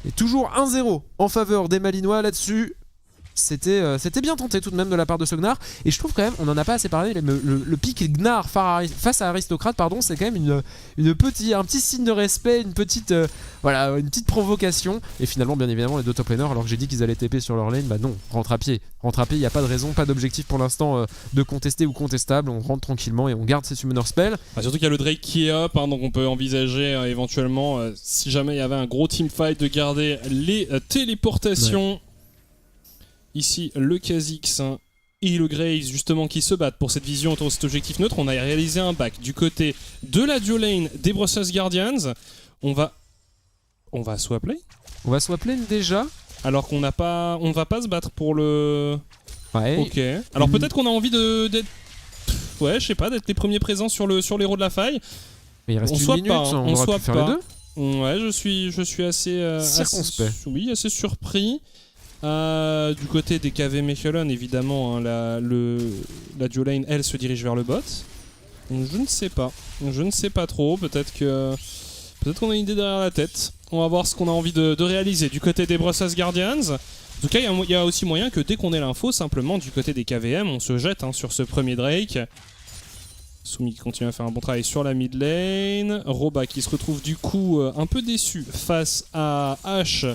est toujours 1-0 en faveur des Malinois là-dessus. C'était bien tenté tout de même de la part de ce Gnar, et je trouve quand même, on en a pas assez parlé, le pic Gnar face à Aristocrate, c'est quand même un petit signe de respect, une petite provocation, et finalement bien évidemment les deux top laners, alors que j'ai dit qu'ils allaient TP sur leur lane, bah non, rentre à pied, il n'y a pas de raison, pas d'objectif pour l'instant de contester ou contestable, on rentre tranquillement et on garde ses summoner spells. Surtout qu'il y a le Drake qui est up, donc on peut envisager éventuellement, si jamais il y avait un gros teamfight, de garder les téléportations. Ouais. Ici, le Kha'Zix et le Graves justement qui se battent pour cette vision autour de cet objectif neutre. On a réalisé un back du côté de la duo lane des Brussels Guardians. On va swap lane. On va swap lane déjà. Alors qu'on n'a pas, on ne va pas se battre pour le. Ouais. Ok. Alors peut-être qu'on a envie d'être. Ouais, je sais pas, d'être les premiers présents sur l'héros de la faille. Mais il reste une minute, on aurait pu faire les deux. Ouais, je suis assez circonspect. Assez surpris. Du côté des KV Mechelen, évidemment, la duo lane, elle, se dirige vers le bot. Donc, je ne sais pas trop. Peut-être qu'on a une idée derrière la tête. On va voir ce qu'on a envie de réaliser du côté des Brussels Guardians. En tout cas, il y a aussi moyen que dès qu'on ait l'info, simplement du côté des KVM, on se jette sur ce premier Drake. Soumi qui continue à faire un bon travail sur la mid lane. Roba qui se retrouve du coup un peu déçu face à Ashe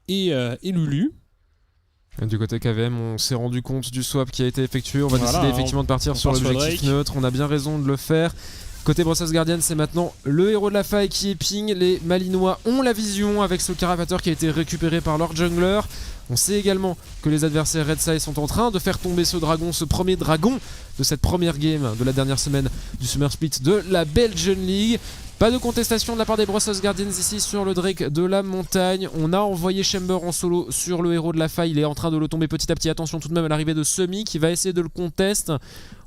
et Lulu. Du côté KVM, on s'est rendu compte du swap qui a été effectué. On va décider effectivement de partir sur l'objectif neutre. On a bien raison de le faire. Côté Brussels Guardian, c'est maintenant le héros de la faille qui est ping. Les Malinois ont la vision avec ce Carapateur qui a été récupéré par leur jungler. On sait également que les adversaires Red Side sont en train de faire tomber ce premier dragon de cette première game de la dernière semaine du Summer Split de la Belgian League. Pas de contestation de la part des Brussels Guardians ici sur le Drake de la montagne. On a envoyé Chamber en solo sur le héros de la faille. Il est en train de le tomber petit à petit. Attention tout de même à l'arrivée de Semi qui va essayer de le contest.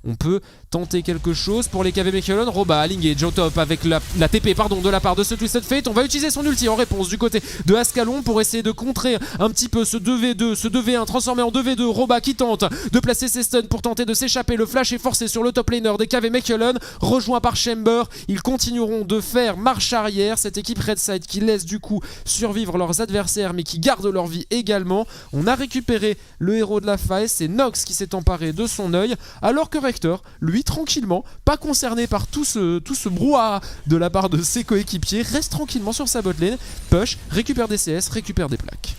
On peut tenter quelque chose pour les KV Mechelen. Roba à Lingage au top avec la TP de la part de ce Twisted Fate. On va utiliser son ulti en réponse du côté de Ascalon pour essayer de contrer un petit peu ce 2v2, ce 2v1 transformé en 2v2. Roba qui tente de placer ses stuns pour tenter de s'échapper. Le flash est forcé sur le top laner des KV Mechelen, rejoint par Chamber. Ils continueront de faire marche arrière. Cette équipe Redside qui laisse du coup survivre leurs adversaires mais qui garde leur vie également. On a récupéré le héros de la faille. C'est Nox qui s'est emparé de son œil alors que Rector, lui tranquillement, pas concerné par tout ce brouhaha de la part de ses coéquipiers, reste tranquillement sur sa botlane, push, récupère des CS, récupère des plaques.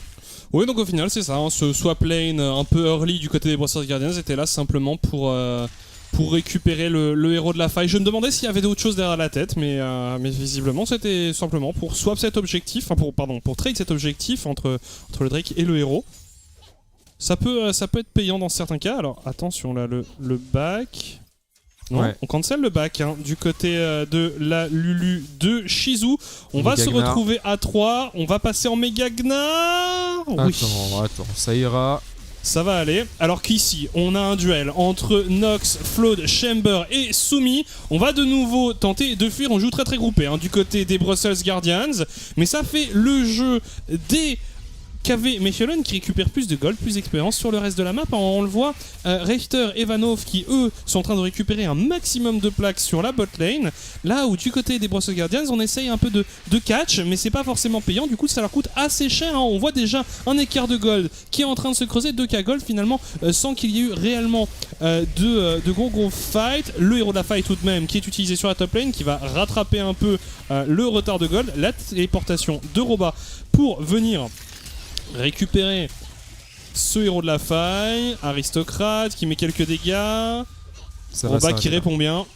Oui, donc au final c'est ça, ce swap lane un peu early du côté des Brussels Guardians était là simplement pour récupérer le héros de la faille. Je me demandais s'il y avait d'autres choses derrière la tête, mais visiblement c'était simplement pour swap cet objectif, pour trade cet objectif entre le Drake et le héros. Ça peut être payant dans certains cas. Alors attention là, le back. Non, ouais. On cancel le back du côté de la Lulu de Shizu. On va se retrouver à 3. On va passer en méga Gnar. Attends, ça ira. Ça va aller. Alors qu'ici, on a un duel entre Nox, Flood, Chamber et Soumi. On va de nouveau tenter de fuir. On joue très très groupé du côté des Brussels Guardians. Mais ça fait le jeu des KV Mechelen qui récupère plus de gold, plus d'expérience sur le reste de la map. On le voit, Rechter et Vanov qui eux sont en train de récupérer un maximum de plaques sur la bot lane. Là où du côté des Brothos Guardians on essaye un peu de catch, mais c'est pas forcément payant, du coup ça leur coûte assez cher, hein. On voit déjà un écart de gold qui est en train de se creuser, 2k gold finalement, sans qu'il y ait eu réellement de gros fights. Le héros de la fight tout de même qui est utilisé sur la top lane, qui va rattraper un peu le retard de gold. La téléportation de Roba pour venir récupérer ce héros de la faille. Aristocrate qui met quelques dégâts. Roba qui répond bien.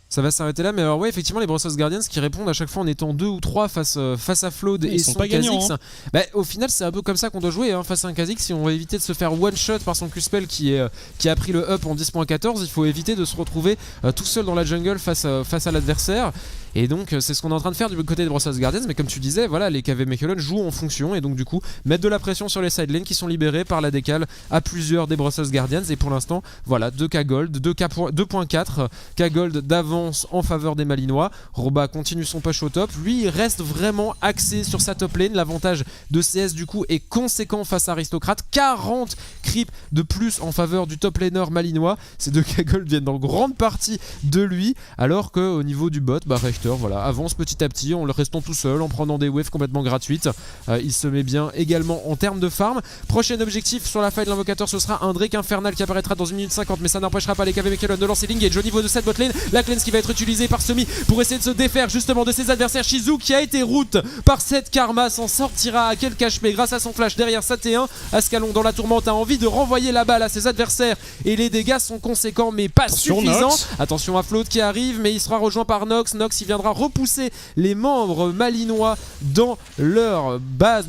Ça va s'arrêter là, mais alors ouais, effectivement, les Brothos Guardians qui répondent à chaque fois en étant 2 ou 3 face à Flood et son Kha'Zix. Bah, au final, c'est un peu comme ça qu'on doit jouer, hein, face à un Kha'Zix. Si on veut éviter de se faire one-shot par son Q-Spell qui a pris le up en 10.14, il faut éviter de se retrouver tout seul dans la jungle face à l'adversaire. Et donc c'est ce qu'on est en train de faire du côté des Brothos Guardians, mais comme tu disais, voilà, les KV Mechelen jouent en fonction et donc du coup mettre de la pression sur les side lanes qui sont libérés par la décale à plusieurs des Brothos Guardians. Et pour l'instant, voilà, 2k gold, 2.4 k gold d'avance en faveur des Malinois. Roba continue son push au top, lui il reste vraiment axé sur sa top lane. L'avantage de CS du coup est conséquent face à Aristocrate, 40 creeps de plus en faveur du top laner malinois. Ces 2k gold viennent en grande partie de lui, alors qu'au niveau du bot, bah voilà, avance petit à petit en le restant tout seul, en prenant des waves complètement gratuites. Il se met bien également en termes de farm. Prochain objectif sur la faille de l'invocateur, ce sera un Drake infernal qui apparaîtra dans 1 minute 50, mais ça n'empêchera pas les KV Mechelen de lancer l'engage au niveau de cette bot lane. La cleanse qui va être utilisée par Semi pour essayer de se défaire justement de ses adversaires. Shizu qui a été route par cette Karma s'en sortira à quel HP grâce à son flash derrière sa T1. Ascalon dans la tourmente a envie de renvoyer la balle à ses adversaires et les dégâts sont conséquents mais pas suffisants. Nox. Attention à Float qui arrive, mais il sera rejoint par Nox. Nox il viendra repousser les membres malinois dans leur base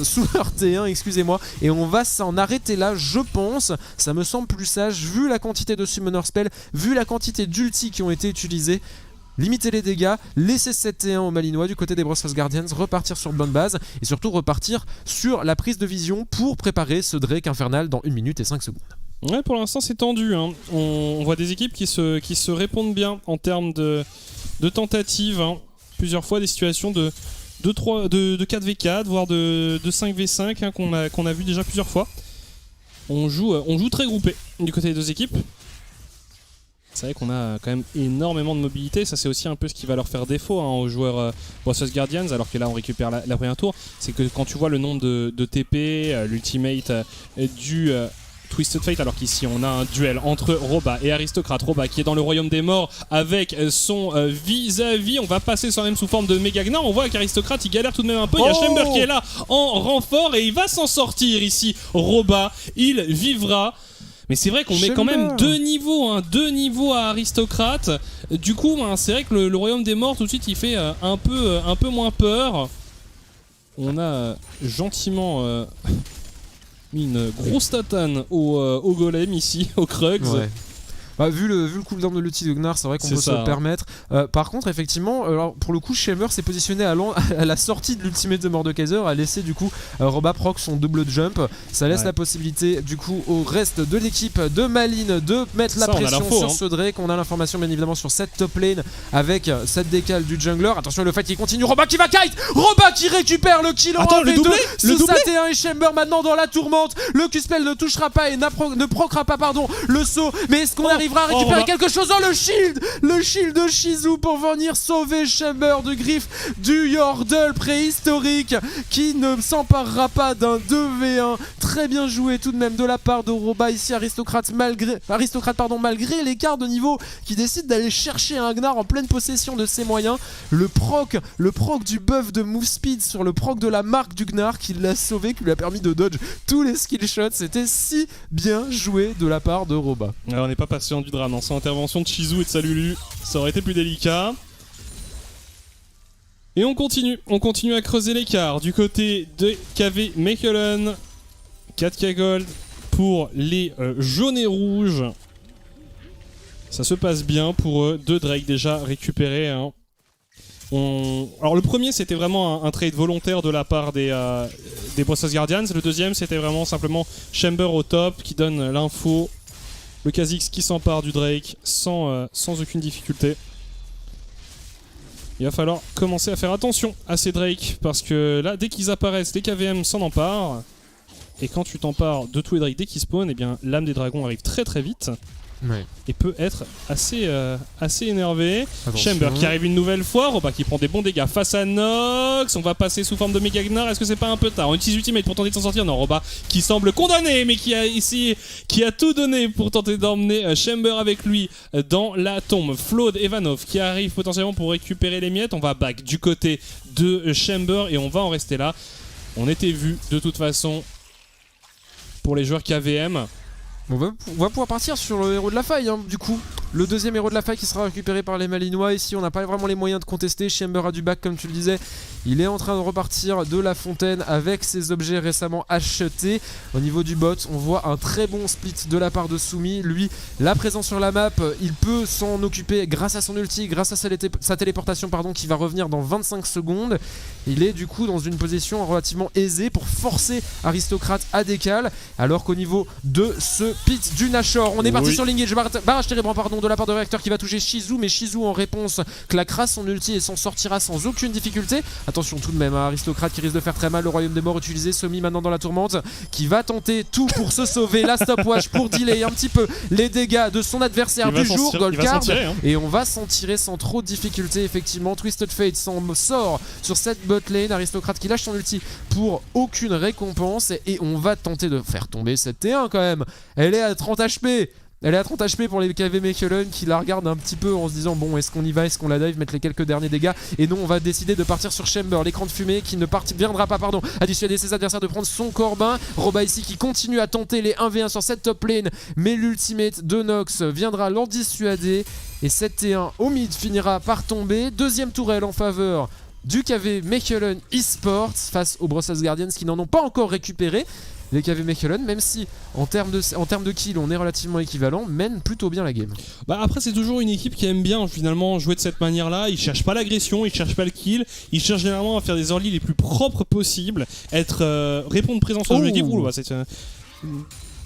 sous leur T1, excusez-moi, et on va s'en arrêter là, je pense. Ça me semble plus sage vu la quantité de summoner spell, vu la quantité d'ulti qui ont été utilisés. Limiter les dégâts, laisser cette T1 aux Malinois du côté des Brothos Guardians, repartir sur bonne base et surtout repartir sur la prise de vision pour préparer ce Drake infernal dans 1 minute et 5 secondes. Ouais, pour l'instant c'est tendu, hein. On voit des équipes qui se répondent bien en termes de tentatives, hein. Plusieurs fois des situations de 4v4 voire de 5v5, hein, qu'on a vu déjà plusieurs fois. On joue très groupé du côté des deux équipes. C'est vrai qu'on a quand même énormément de mobilité, ça c'est aussi un peu ce qui va leur faire défaut, hein, aux joueurs Brothos Guardians, alors que là on récupère la première tour. C'est que quand tu vois le nombre de TP, l'ultimate du Twisted Fate, alors qu'ici on a un duel entre Roba et Aristocrate. Roba qui est dans le royaume des morts avec son vis-à-vis. On va passer quand même sous forme de méga Gnar. On voit qu'Aristocrate il galère tout de même un peu. Il y a Chamber qui est là en renfort et il va s'en sortir ici. Roba, il vivra. Mais c'est vrai qu'on met quand même 2 niveaux à Aristocrate. Du coup, c'est vrai que le royaume des morts tout de suite il fait un peu moins peur. On a gentiment mis une grosse tatane au golem ici, au Krugs. Ouais. Bah, vu le cooldown de l'ulti de Gnar, c'est vrai qu'on peut se le permettre. Par contre, effectivement, alors, pour le coup, Shamer s'est positionné à la sortie de l'ultimate de Mordekaiser, a laissé du coup Roba proc son double jump. Ça laisse la possibilité du coup au reste de l'équipe de Maline de mettre la pression sur ce Drake. On a l'information bien évidemment sur cette top lane avec cette décale du jungler. Attention, le fight qui continue. Roba qui va kite, Roba qui récupère le kill en 1v2 sous sa T1 et Chamber maintenant dans la tourmente. Le Q-spell ne touchera pas et ne procra pas le saut. Mais est-ce qu'on arrive à récupérer quelque chose dans le shield de Shizu pour venir sauver Chamber de griffe du Yordle préhistorique qui ne s'emparera pas d'un 2v1. Très bien joué tout de même de la part de Roba ici. Aristocrate malgré l'écart de niveau qui décide d'aller chercher un Gnar en pleine possession de ses moyens. Le proc du buff de move speed sur le proc de la marque du Gnar qui l'a sauvé, qui lui a permis de dodge tous les skill shots. C'était si bien joué de la part de Roba. Alors, on n'est pas patient du drame, sans intervention de Shizu et de sa Lulu, ça aurait été plus délicat. Et on continue à creuser l'écart du côté de KV Mechelen. 4k gold pour les jaunes et rouges. Ça se passe bien pour eux, 2 Drake déjà récupérés, hein. Alors le premier c'était vraiment un trade volontaire de la part des Brothos Guardians. Le deuxième c'était vraiment simplement Chamber au top qui donne l'info. Le Kha'Zix qui s'empare du Drake sans aucune difficulté. Il va falloir commencer à faire attention à ces Drake, parce que là, dès qu'ils apparaissent, les KVM s'en emparent. Et quand tu t'empares de tous les Drake dès qu'ils spawnent, eh bien l'âme des dragons arrive très très vite. Ouais. Et peut être assez énervé. Attention. Chamber qui arrive une nouvelle fois, Roba qui prend des bons dégâts face à Nox. On va passer sous forme de méga Gnar. Est-ce que c'est pas un peu tard? On utilise Ultimate pour tenter de s'en sortir. Non, Roba qui semble condamné, mais qui a tout donné pour tenter d'emmener Chamber avec lui dans la tombe. Flood et Vanov qui arrivent potentiellement pour récupérer les miettes. On va back du côté de Chamber et on va en rester là. On était vu de toute façon pour les joueurs KVM. On va pouvoir partir sur le héros de la faille, hein, du coup. Le deuxième héros de la faille qui sera récupéré par les Malinois. Ici, on n'a pas vraiment les moyens de contester. Chamber a du back, comme tu le disais. Il est en train de repartir de la fontaine avec ses objets récemment achetés. Au niveau du bot, on voit un très bon split de la part de Sumi. Lui, la présence sur la map, il peut s'en occuper grâce à son ulti, grâce à sa téléportation, pardon, qui va revenir dans 25 secondes. Il est du coup dans une position relativement aisée pour forcer Aristocrate à décal. Alors qu'au niveau de ce pit du Nashor, on est parti sur l'engage barrage térébrant, pardon, de la part de Réacteur qui va toucher Shizu, mais Shizu en réponse claquera son ulti et s'en sortira sans aucune difficulté. Attention tout de même, hein, Aristocrate qui risque de faire très mal. Le royaume des morts utilisé, Somi maintenant dans la tourmente qui va tenter tout pour se sauver. La stopwatch pour delay un petit peu les dégâts de son adversaire du jour, Goldcard, hein. Et on va s'en tirer sans trop de difficulté effectivement. Twisted Fate s'en sort sur cette bot lane. Aristocrate qui lâche son ulti pour aucune récompense et on va tenter de faire tomber cette T1 quand même. Elle est à 30 HP. Elle est à 30 HP pour les KV Mechelen qui la regardent un petit peu en se disant bon, est-ce qu'on y va, est-ce qu'on la dive, mettre les quelques derniers dégâts. Et non, on va décider de partir sur Chamber, l'écran de fumée qui ne viendra pas à dissuader ses adversaires de prendre son Corbin. Roba ici qui continue à tenter les 1v1 sur cette top lane, mais l'ultimate de Nox viendra l'en dissuader. Et cette T1 au mid finira par tomber. Deuxième tourelle en faveur du KV Mechelen eSports face aux Brussels Guardians qui n'en ont pas encore récupéré. Les KV Mechelen, même si en termes de kill on est relativement équivalent, mènent plutôt bien la game. Bah après c'est toujours une équipe qui aime bien finalement jouer de cette manière là. Ils cherchent pas l'agression, ils cherchent pas le kill, ils cherchent généralement à faire des early les plus propres possibles, répondre présent sur l'objectif. C'est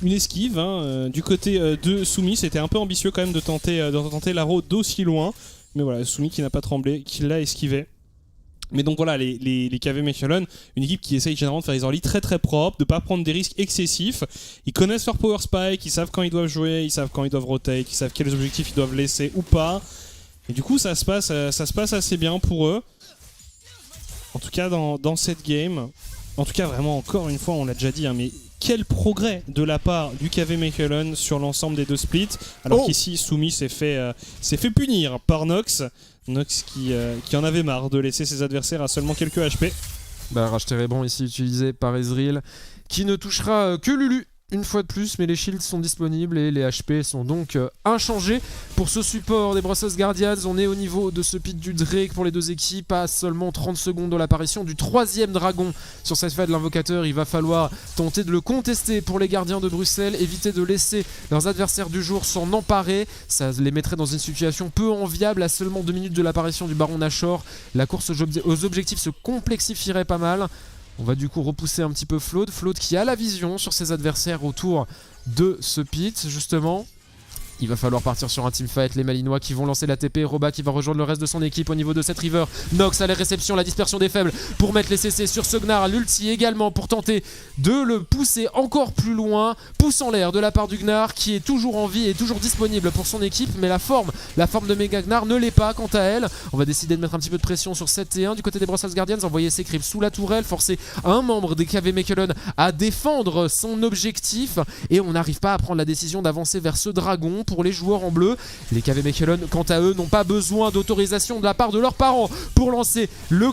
une esquive hein. Du côté de Sumi, c'était un peu ambitieux quand même de tenter l'arrow d'aussi loin, mais voilà, Sumi qui n'a pas tremblé, qui l'a esquivé. Mais donc voilà, les KV Mechelen, une équipe qui essaye généralement de faire des early très très propres, de ne pas prendre des risques excessifs. Ils connaissent leur power spike, ils savent quand ils doivent jouer, ils savent quand ils doivent rotate, ils savent quels objectifs ils doivent laisser ou pas. Et du coup ça se passe assez bien pour eux. En tout cas dans cette game. En tout cas vraiment encore une fois on l'a déjà dit hein, mais quel progrès de la part du KV Mechelen sur l'ensemble des deux splits. Alors qu'ici Sumi s'est fait punir par Nox. Nox qui en avait marre de laisser ses adversaires à seulement quelques HP. Barrage térébrant ici utilisé par Ezreal qui ne touchera que Lulu une fois de plus, mais les shields sont disponibles et les HP sont donc inchangés. Pour ce support des Brussels Guardians, on est au niveau de ce pit du Drake pour les deux équipes à seulement 30 secondes de l'apparition du troisième dragon sur cette phase de l'invocateur. Il va falloir tenter de le contester pour les gardiens de Bruxelles, éviter de laisser leurs adversaires du jour s'en emparer. Ça les mettrait dans une situation peu enviable à seulement 2 minutes de l'apparition du Baron Nashor. La course aux objectifs se complexifierait pas mal. On va du coup repousser un petit peu Flood qui a la vision sur ses adversaires autour de ce pit justement. Il va falloir partir sur un teamfight, les Malinois qui vont lancer la TP, Roba qui va rejoindre le reste de son équipe au niveau de cette river. Nox à la réception, la dispersion des faibles pour mettre les CC sur ce Gnar, l'ulti également pour tenter de le pousser encore plus loin. Pouce en l'air de la part du Gnar qui est toujours en vie et toujours disponible pour son équipe, mais la forme de Mega Gnar ne l'est pas quant à elle. On va décider de mettre un petit peu de pression sur 7-1 du côté des Brussels Guardians, envoyer ses creeps sous la tourelle, forcer un membre des KV Mechelen à défendre son objectif et on n'arrive pas à prendre la décision d'avancer vers ce dragon. Pour les joueurs en bleu, les KV Mechelen quant à eux n'ont pas besoin d'autorisation de la part de leurs parents pour lancer le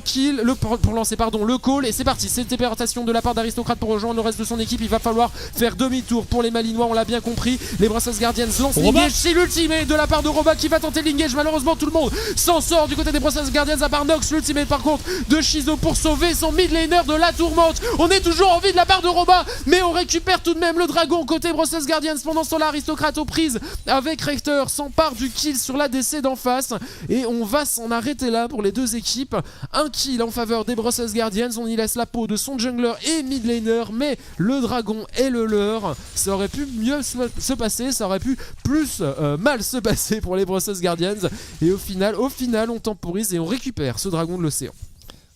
call et c'est parti, c'est une téléportation de la part d'Aristocrate pour rejoindre le reste de son équipe. Il va falloir faire demi-tour pour les Malinois, on l'a bien compris. Les Brussels Guardians lancent l'engage, c'est l'ultimate de la part de Roba qui va tenter l'engage. Malheureusement tout le monde s'en sort du côté des Brussels Guardians à part Nox. L'ultimate par contre de Shizo pour sauver son mid laner de la tourmente. On est toujours en vie de la part de Roba, mais on récupère tout de même le dragon côté Brussels Guardians. Pendant ce temps là, Aristocrate aux prises avec Rector, s'empare du kill sur l'ADC d'en face. Et on va s'en arrêter là pour les deux équipes. Un kill en faveur des Brussels Guardians. On y laisse la peau de son jungler et mid laner. Mais le dragon est le leur. Ça aurait pu mieux se passer. Ça aurait pu plus mal se passer pour les Brussels Guardians. Et au final, on temporise et on récupère ce dragon de l'océan.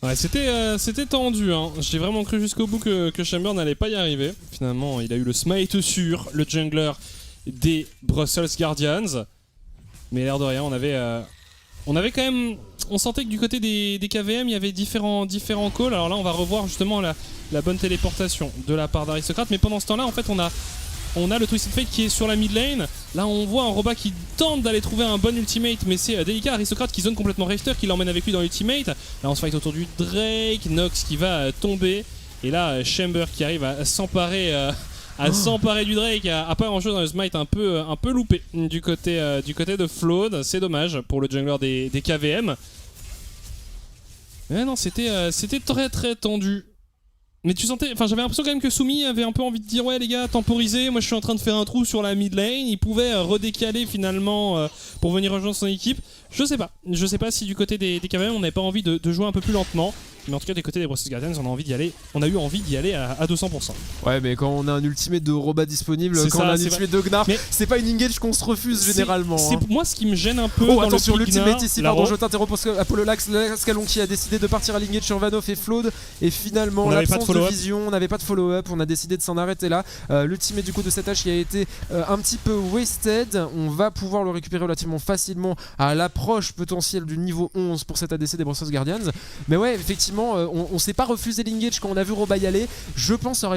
Ouais, c'était tendu, hein. J'ai vraiment cru jusqu'au bout que Chamber n'allait pas y arriver. Finalement, il a eu le smite sur le jungler des Brussels Guardians. Mais l'air de rien, on avait quand même... On sentait que du côté des KVM, il y avait différents calls. Alors là, on va revoir justement la bonne téléportation de la part d'Aristocrate. Mais pendant ce temps-là, en fait, on a le Twisted Fate qui est sur la mid lane. Là, on voit un Roba qui tente d'aller trouver un bon ultimate, mais c'est délicat. Aristocrate qui zone complètement Richter, qui l'emmène avec lui dans l'ultimate. Là, on se fight autour du Drake, Nox qui va tomber. Et là, Chamber qui arrive à s'emparer du Drake, à pas grand chose dans le smite un peu loupé du côté de Flood. C'est dommage pour le jungler des KVM. Mais non, c'était très très tendu. Mais tu sentais, enfin j'avais l'impression quand même que Soumi avait un peu envie de dire ouais les gars, temporisez, moi je suis en train de faire un trou sur la mid lane. Il pouvait redécaler finalement pour venir rejoindre son équipe. Je sais pas si du côté des KVM on n'avait pas envie de jouer un peu plus lentement. Mais en tout cas, des côtés des Brussels Guardians, on a eu envie d'y aller à 200%. Ouais, mais quand on a un ultimate de Roba disponible, quand on a un ultimate de Gnar, c'est pas une engage qu'on se refuse généralement. C'est moi ce qui me gêne un peu. Oh, attention, l'ultimate ici, pardon, je t'interromps parce que Apollo Lascalon qui a décidé de partir à l'engage sur Vanoff et Flood. Et finalement, l'absence de vision, on n'avait pas de follow-up, on a décidé de s'en arrêter là. L'ultimate du coup de cette hache qui a été un petit peu wasted. On va pouvoir le récupérer relativement facilement à l'approche potentielle du niveau 11 pour cette ADC des Brussels Guardians. Mais ouais, effectivement, on s'est pas refusé l'engage quand on a vu Roba y aller. Je pense que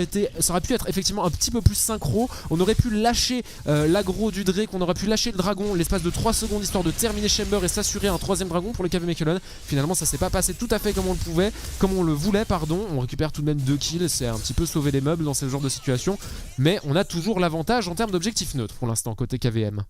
ça aurait pu être effectivement un petit peu plus synchro. On aurait pu lâcher l'aggro du Drake, on aurait pu lâcher le dragon l'espace de 3 secondes histoire de terminer Chamber et s'assurer un 3ème dragon pour le KV Mechelen. Finalement ça s'est pas passé tout à fait comme on le voulait, pardon. On récupère tout de même 2 kills, c'est un petit peu sauver les meubles dans ce genre de situation. Mais on a toujours l'avantage en termes d'objectif neutre pour l'instant côté KVM.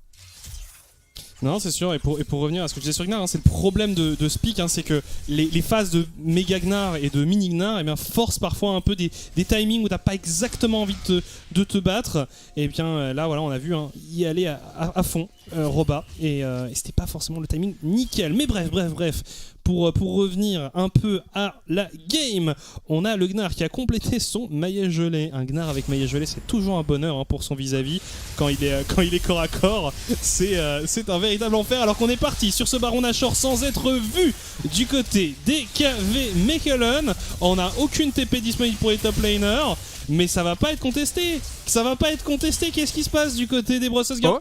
Non, c'est sûr, et pour revenir à ce que je disais sur Gnar, hein, c'est le problème de Speak, hein, c'est que les phases de méga Gnar et de mini Gnar forcent parfois un peu des timings où t'as pas exactement envie de te battre. Et bien là, voilà, on a vu y aller à fond Roba, et c'était pas forcément le timing nickel. Mais bref. Pour revenir un peu à la game, on a le Gnar qui a complété son maillet gelé. Un Gnar avec maillet gelé, c'est toujours un bonheur pour son vis-à-vis. Quand il est corps à corps, c'est un véritable enfer. Alors qu'on est parti sur ce Baron Nashor sans être vu du côté des KV Mechelen. On n'a aucune TP disponible pour les top laners, mais ça va pas être contesté. Qu'est-ce qui se passe du côté des Brussels Guardians?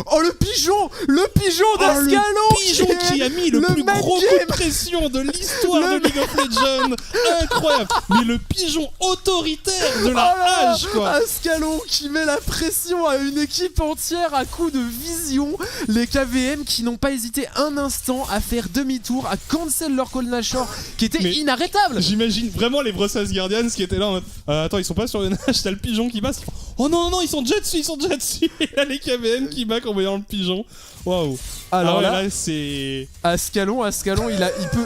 Oh le pigeon d'Ascalon, le pigeon qui a mis le plus gros coup de pression de l'histoire de League of Legends. Incroyable. Mais le pigeon autoritaire de la hache quoi. Ascalon qui met la pression à une équipe entière à coup de vision. Les KVM qui n'ont pas hésité un instant à faire demi-tour, à cancel leur call Nashor qui était inarrêtable. J'imagine vraiment les Brussels Guardians qui étaient là en mode attends, ils sont pas sur le Nash, t'as le pigeon qui passe. Oh non, ils sont déjà dessus. Et là les KVM qui back en voyant le pigeon. Waouh. Alors là c'est Ascalon,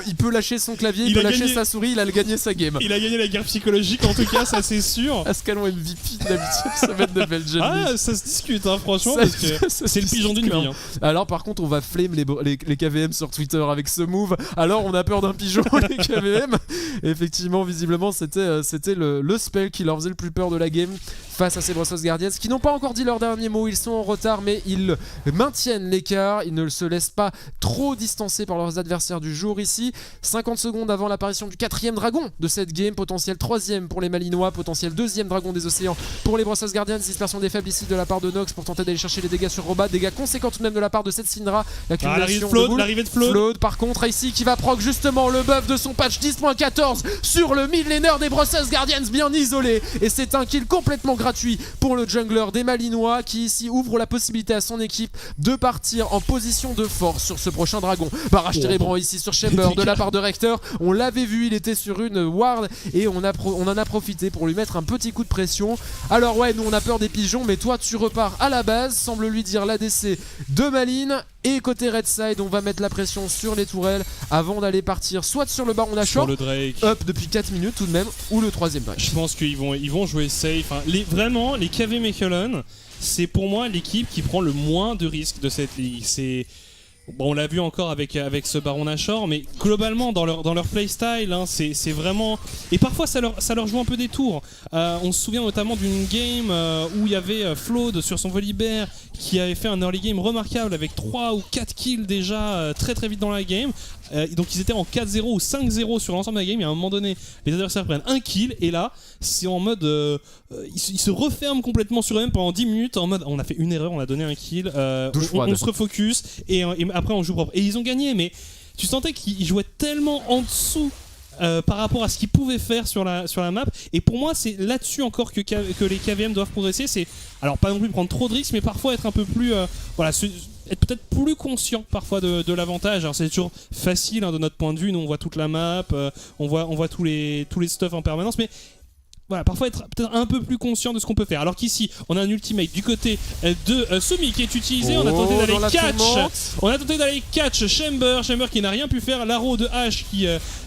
il peut lâcher son clavier, il peut lâcher sa souris, il a gagné sa game. Il a gagné la guerre psychologique en tout cas, ça c'est sûr. Ascalon MVP d'habitude semaine de Belgium. Ça se discute franchement parce que c'est le pigeon d'une vie. Alors par contre on va flame les KVM sur Twitter avec ce move. Alors on a peur d'un pigeon les KVM. Effectivement visiblement c'était le spell qui leur faisait le plus peur de la game face à ces Brussels Guardians qui n'ont pas encore dit leur dernier mot. Ils sont en retard mais ils maintiennent l'écart. Ils ne se laissent pas trop distancer par leurs adversaires du jour ici. 50 secondes avant l'apparition du 4ème dragon de cette game, potentiel 3ème pour les Malinois, potentiel 2ème dragon des océans pour les Brussels Guardians. Dispersion des faibles ici de la part de Nox pour tenter d'aller chercher les dégâts sur Roba, dégâts conséquents tout de même de la part de cette Syndra. L'arrivée de Flood par contre ici qui va proc justement le buff de son patch 10.14 sur le mid laner des Brussels Guardians bien isolé, et c'est un kill complètement gratuit pour le jungler des Malinois qui ici ouvre la possibilité à son équipe de partir en position de force sur ce prochain dragon. Barrage télébrant ici sur Chamber de la part de Rector. On l'avait vu, il était sur une ward et on en a profité pour lui mettre un petit coup de pression. Alors ouais, nous on a peur des pigeons, mais toi tu repars à la base, semble lui dire l'ADC de Maline. Et côté Red Side, on va mettre la pression sur les tourelles avant d'aller partir soit sur le Baron Nashor, sur le Drake, up depuis 4 minutes tout de même, ou le troisième Drake. Je pense qu'ils vont jouer safe. Hein. Vraiment, les KV Mechelen, c'est pour moi l'équipe qui prend le moins de risques de cette ligue. Bon, on l'a vu encore avec ce Baron Nashor, mais globalement dans leur playstyle, hein, c'est vraiment... Et parfois ça leur joue un peu des tours. On se souvient notamment d'une game où il y avait Flawed sur son Volibear qui avait fait un early game remarquable avec 3 ou 4 kills déjà très très vite dans la game. Donc ils étaient en 4-0 ou 5-0 sur l'ensemble de la game et à un moment donné les adversaires prennent un kill et là c'est en mode ils se referment complètement sur eux-mêmes pendant 10 minutes en mode on a fait une erreur, on a donné un kill, on se refocus et après on joue propre et ils ont gagné, mais tu sentais qu'ils jouaient tellement en dessous par rapport à ce qu'ils pouvaient faire sur la map, et pour moi c'est là-dessus encore que les KVM doivent progresser. C'est alors pas non plus prendre trop de risques mais parfois être un peu plus être peut-être plus conscient parfois de l'avantage. Alors c'est toujours facile hein, de notre point de vue, nous on voit toute la map, on voit tous les stuff en permanence, mais voilà, parfois être peut-être un peu plus conscient de ce qu'on peut faire. Alors qu'ici, on a un ultimate du côté de Sumi qui est utilisé. On a tenté d'aller catch Chamber qui n'a rien pu faire. L'arrow de H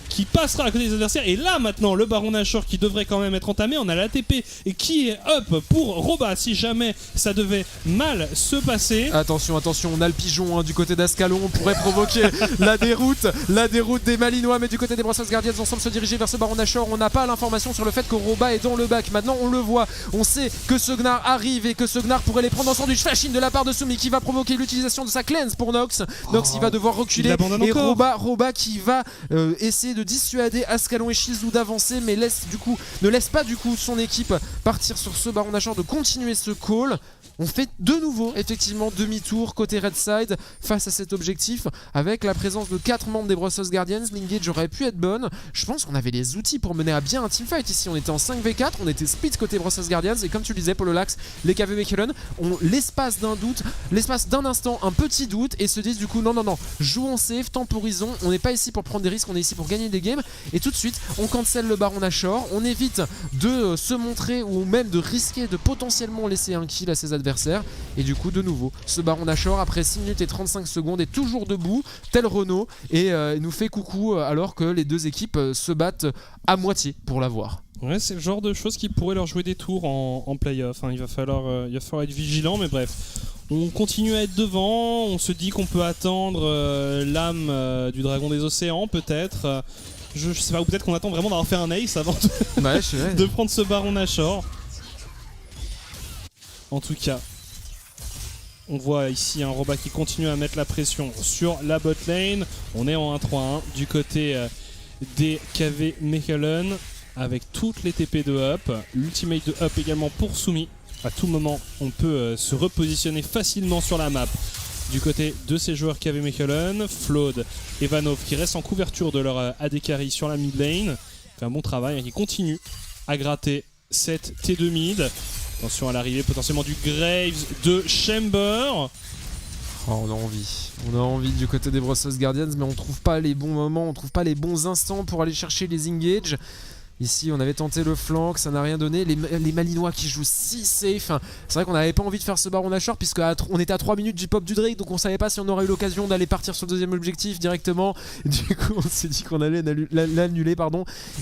qui passera à côté des adversaires. Et là maintenant, le Baron Nashor qui devrait quand même être entamé. On a l'ATP et qui est up pour Roba si jamais ça devait mal se passer. Attention, on a le pigeon hein, du côté d'Ascalon. On pourrait provoquer la déroute des Malinois. Mais du côté des Brothers Guardians, on semble se diriger vers ce Baron Nashor. On n'a pas l'information sur le fait que Roba est dans le bac. Maintenant, on le voit. On sait que ce Gnar arrive et que ce Gnar pourrait les prendre en sandwich. Flash-in de la part de Sumi qui va provoquer l'utilisation de sa cleanse pour Nox. Nox, il va devoir reculer. Et Roba qui va essayer de dissuader Ascalon et Shizou d'avancer, mais ne laisse pas du coup son équipe partir sur ce Baron Nashor, de continuer ce call. On fait de nouveau effectivement demi-tour côté Red Side face à cet objectif avec la présence de 4 membres des Brothers Guardians. L'engage aurait pu être bonne. Je pense qu'on avait les outils pour mener à bien un teamfight ici. On était en 5v4, on était split côté Brothers Guardians et comme tu le disais Pololax, les KV Mechelen ont l'espace d'un instant, un petit doute et se disent du coup non, jouons safe, temporisons, on n'est pas ici pour prendre des risques, on est ici pour gagner des games et tout de suite on cancel le Baron Nashor, on évite de se montrer ou même de risquer de potentiellement laisser un kill à ses adversaires. Et du coup de nouveau ce Baron Nashor après 6 minutes et 35 secondes est toujours debout tel Renault et nous fait coucou alors que les deux équipes se battent à moitié pour l'avoir. Ouais, c'est le genre de choses qui pourrait leur jouer des tours en playoff hein. Il va falloir être vigilant, mais bref, on continue à être devant, on se dit qu'on peut attendre l'âme du dragon des océans peut-être, je sais pas, ou peut-être qu'on attend vraiment d'avoir fait un ace avant de prendre ce Baron Nashor. En tout cas, on voit ici un Roba qui continue à mettre la pression sur la bot lane. On est en 1-3-1 du côté des KV Mechelen avec toutes les TP de up. L'ultimate de up également pour Sumi. À tout moment, on peut se repositionner facilement sur la map. Du côté de ces joueurs KV Mechelen, Flawed et Vanov qui restent en couverture de leur AD carry sur la mid lane. Fait un bon travail hein, qui continue à gratter cette T2 mid. Attention à l'arrivée potentiellement du Graves de Chamber. Oh, on a envie du côté des Brothers Guardians, mais on trouve pas les bons moments, on trouve pas les bons instants pour aller chercher les engages. Ici on avait tenté le flank, ça n'a rien donné. Les Malinois qui jouent si safe. C'est vrai qu'on n'avait pas envie de faire ce Baron Nashor puisque on était à 3 minutes du pop du Drake, donc on savait pas si on aurait eu l'occasion d'aller partir sur le deuxième objectif directement. Du coup on s'est dit qu'on allait l'annuler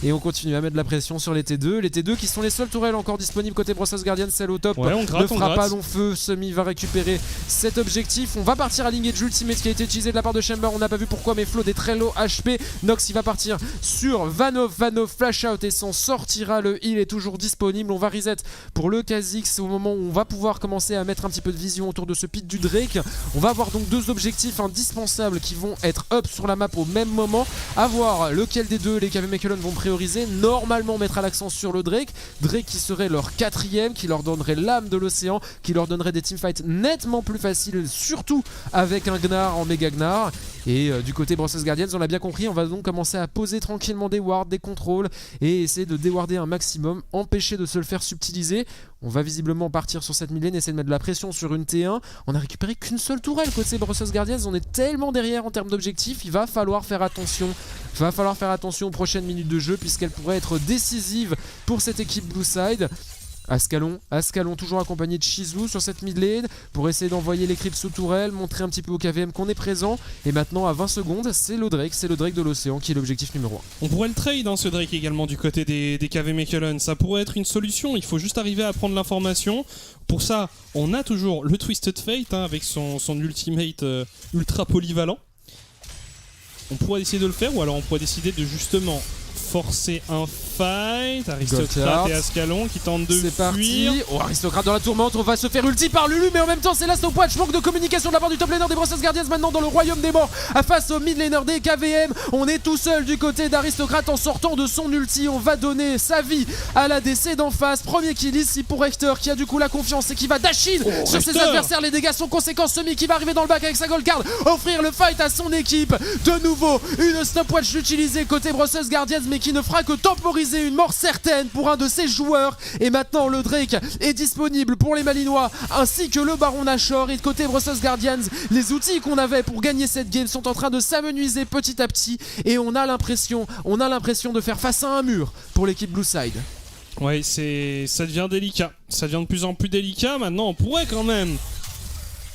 et on continue à mettre de la pression sur les T2. Les T2 qui sont les seules tourelles encore disponibles côté Brothers Guardians, celle au top ne fera pas long feu. Semi va récupérer cet objectif. On va partir à l'engage ultimate qui a été utilisé de la part de Chamber, on n'a pas vu pourquoi, mais Flawed est très low HP. Nox il va partir sur Vanov flash out et s'en sortira, le heal est toujours disponible. On va reset pour le Kha'Zix au moment où on va pouvoir commencer à mettre un petit peu de vision autour de ce pit du Drake. On va avoir donc deux objectifs indispensables qui vont être up sur la map au même moment, à voir lequel des deux les KV Mechelen vont prioriser. Normalement mettra l'accent sur le Drake qui serait leur 4ème, qui leur donnerait l'âme de l'océan, qui leur donnerait des teamfights nettement plus faciles, surtout avec un Gnar en méga Gnar. Et du côté Brothers Guardians, on l'a bien compris, on va donc commencer à poser tranquillement des wards, des contrôles et essayer de déwarder un maximum, empêcher de se le faire subtiliser. On va visiblement partir sur cette mid lane, essayer de mettre de la pression sur une T1. On a récupéré qu'une seule tourelle côté Brothers Guardians, on est tellement derrière en termes d'objectifs, il va falloir faire attention. Il va falloir faire attention aux prochaines minutes de jeu puisqu'elles pourraient être décisives pour cette équipe Blue Side. Ascalon toujours accompagné de Shizu sur cette mid lane pour essayer d'envoyer l'éclipse sous tourelle, montrer un petit peu au KVM qu'on est présent. Et maintenant à 20 secondes, c'est le Drake de l'océan qui est l'objectif numéro 1. On pourrait le trade ce Drake également du côté des KV Mechelen, ça pourrait être une solution, il faut juste arriver à prendre l'information. Pour ça, on a toujours le Twisted Fate avec son ultimate ultra polyvalent. On pourrait essayer de le faire ou alors on pourrait décider de justement forcer un fight. Aristocrate et Ascalon qui tentent de fuir. Parti. Oh, Aristocrate dans la tourmente, on va se faire ulti par Lulu, mais en même temps c'est la stopwatch, manque de communication de la part du top laner des Brussels Guardians maintenant dans le royaume des morts. Face au mid laner des KVM, on est tout seul du côté d'Aristocrate en sortant de son ulti. On va donner sa vie à la DC d'en face. Premier kill ici pour Rector qui a du coup la confiance et qui va dash in sur ses adversaires. Les dégâts sont conséquents. Semi qui va arriver dans le back avec sa gold card, offrir le fight à son équipe. De nouveau une stopwatch utilisée côté Brussels Guardians, mais qui ne fera que temporiser une mort certaine pour un de ses joueurs. Et maintenant le Drake est disponible pour les Malinois ainsi que le Baron Nashor. Et de côté Brussels Guardians, les outils qu'on avait pour gagner cette game sont en train de s'amenuiser petit à petit et on a l'impression de faire face à un mur pour l'équipe Blue Side. Ouais, ça devient délicat, ça devient de plus en plus délicat. Maintenant on pourrait quand même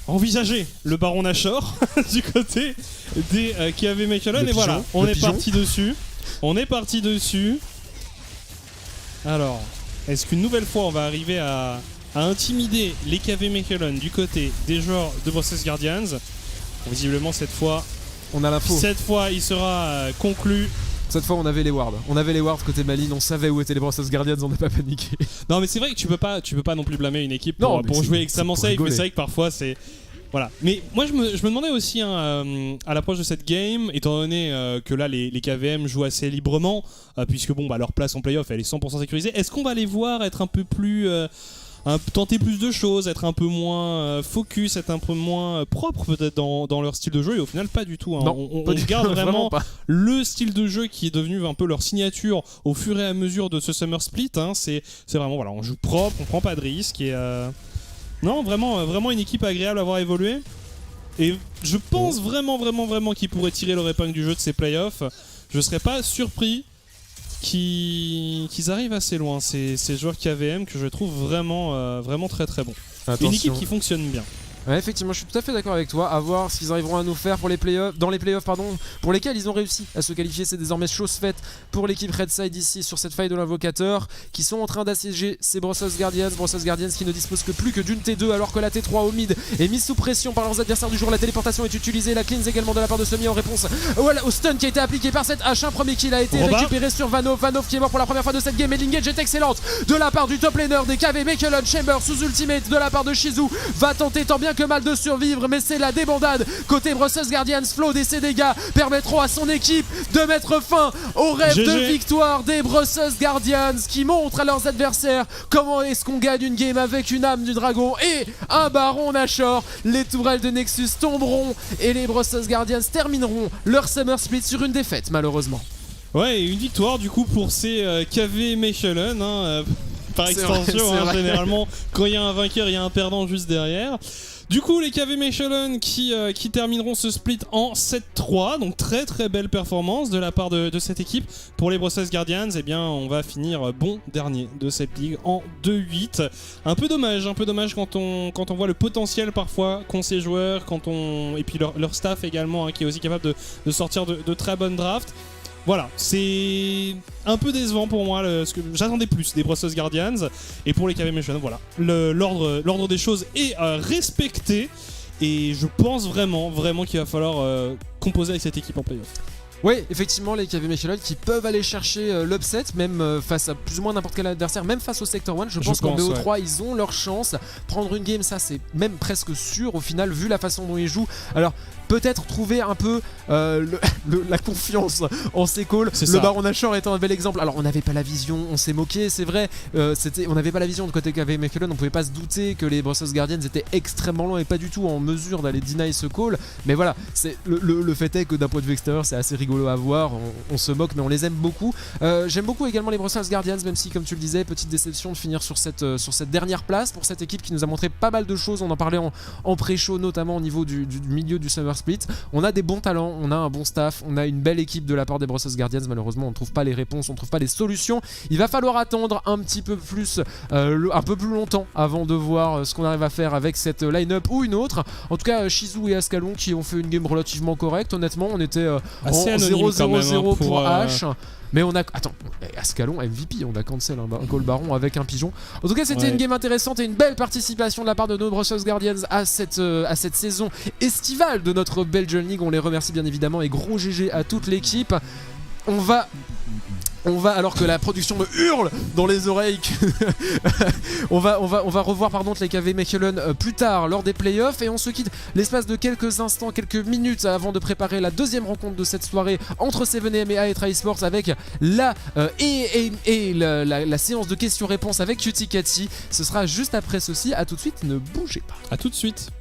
envisager le Baron Nashor du côté des KV Mechelen. Et voilà, on est parti dessus. On est parti dessus. Alors, est-ce qu'une nouvelle fois on va arriver à intimider les KV Mechelen du côté des joueurs de Brussels Guardians? Visiblement cette fois, on a l'info. Cette fois il sera conclu. Cette fois on avait les wards. On avait les wards côté Maline, on savait où étaient les Brussels Guardians, on n'a pas paniqué. Non mais c'est vrai que tu peux pas non plus blâmer une équipe pour jouer extrêmement safe, mais c'est vrai que parfois c'est... Voilà. Mais moi je me demandais aussi à l'approche de cette game, étant donné que là les KVM jouent assez librement, puisque bon leur place en playoff elle est 100% sécurisée, est-ce qu'on va les voir être un peu plus... tenter plus de choses, être un peu moins focus, être un peu moins propre peut-être dans leur style de jeu, et au final pas du tout. Hein. Non, on garde vraiment le style de jeu qui est devenu un peu leur signature au fur et à mesure de ce Summer Split. Hein. C'est vraiment, voilà, on joue propre, on prend pas de risques et... Non, vraiment une équipe agréable à voir évoluer. Et je pense vraiment qu'ils pourraient tirer leur épingle du jeu de ces playoffs. Je serais pas surpris qu'ils arrivent assez loin, ces joueurs KVM que je trouve vraiment très très bons. Attention. Une équipe qui fonctionne bien. Ouais, effectivement, je suis tout à fait d'accord avec toi. À voir ce qu'ils arriveront à nous faire pour les playoffs, dans les playoffs pour lesquels ils ont réussi à se qualifier. C'est désormais chose faite pour l'équipe Redside ici sur cette faille de l'invocateur qui sont en train d'assiéger ces Brussels Guardians qui ne disposent que plus que d'une T2 alors que la T3 au mid est mise sous pression par leurs adversaires du jour. La téléportation est utilisée, la cleanse également de la part de Semi en réponse au stun qui a été appliqué par cette H. Un premier kill a été récupéré sur Vanov qui est mort pour la première fois de cette game. Et l'engage est excellente de la part du top laner des KV Mechelen. Chamber sous ultimate de la part de Shizu va tenter tant bien que mal de survivre, mais c'est la débandade côté Brussels Guardians. Flow et ses dégâts permettront à son équipe de mettre fin au rêve de victoire des Brussels Guardians qui montrent à leurs adversaires comment est-ce qu'on gagne une game avec une âme du dragon et un Baron Nashor. Les tourelles de Nexus tomberont et les Brussels Guardians termineront leur Summer Split sur une défaite malheureusement. Ouais, et une victoire du coup pour ces KV Mechelen par extension, généralement quand il y a un vainqueur il y a un perdant juste derrière. Du coup les KV Mechelen qui termineront ce split en 7-3, donc très très belle performance de la part de cette équipe. Pour les Brussels Guardians, eh bien on va finir bon dernier de cette ligue en 2-8. Un peu dommage quand on voit le potentiel parfois qu'ont ces joueurs, et puis leur staff également, hein, qui est aussi capable de sortir de très bonnes drafts. Voilà, c'est un peu décevant pour moi, parce que j'attendais plus des Brussels Guardians. Et pour les KV Mechelen, voilà, l'ordre des choses est respecté. Et je pense vraiment qu'il va falloir composer avec cette équipe en playoff. Oui, effectivement, les KV Mechelen qui peuvent aller chercher l'upset, même face à plus ou moins n'importe quel adversaire, même face au Sector 1. Je pense qu'en BO3, ils ont leur chance. Prendre une game, ça c'est même presque sûr au final, vu la façon dont ils jouent. Alors, peut-être trouver un peu la confiance en ces calls. Le Baron Nashor étant un bel exemple. Alors on n'avait pas la vision, on s'est moqué, c'est vrai. On n'avait pas la vision de côté KV Mechelen, on pouvait pas se douter que les Brussels Guardians étaient extrêmement loin et pas du tout en mesure d'aller deny ce call. Mais voilà, le fait est que d'un point de vue extérieur, c'est assez rigolo à voir. On se moque, mais on les aime beaucoup. J'aime beaucoup également les Brussels Guardians, même si, comme tu le disais, petite déception de finir sur cette dernière place pour cette équipe qui nous a montré pas mal de choses. On en parlait en pré-show, notamment au niveau du milieu du Summer split. On a des bons talents, on a un bon staff, on a une belle équipe de la part des Brussels Guardians. Malheureusement, on ne trouve pas les réponses, on ne trouve pas les solutions. Il va falloir attendre un petit peu plus, un peu plus longtemps avant de voir ce qu'on arrive à faire avec cette line-up ou une autre. En tout cas, Shizu et Ascalon qui ont fait une game relativement correcte. Honnêtement, on était en 0-0-0 pour H. Mais on a... Attends, Ascalon MVP, on a cancel un call baron avec un pigeon. En tout cas, c'était une game intéressante et une belle participation de la part de nos Brussels Guardians à cette saison estivale de notre Belgian League. On les remercie bien évidemment et gros GG à toute l'équipe. On va, alors que la production me hurle dans les oreilles, on va revoir les KV Mechelen plus tard lors des playoffs et on se quitte l'espace de quelques instants, quelques minutes avant de préparer la deuxième rencontre de cette soirée entre 7M et Aetra Esports avec la séance de questions-réponses avec Cutie Cathy. Ce sera juste après ceci, à tout de suite, ne bougez pas. À tout de suite.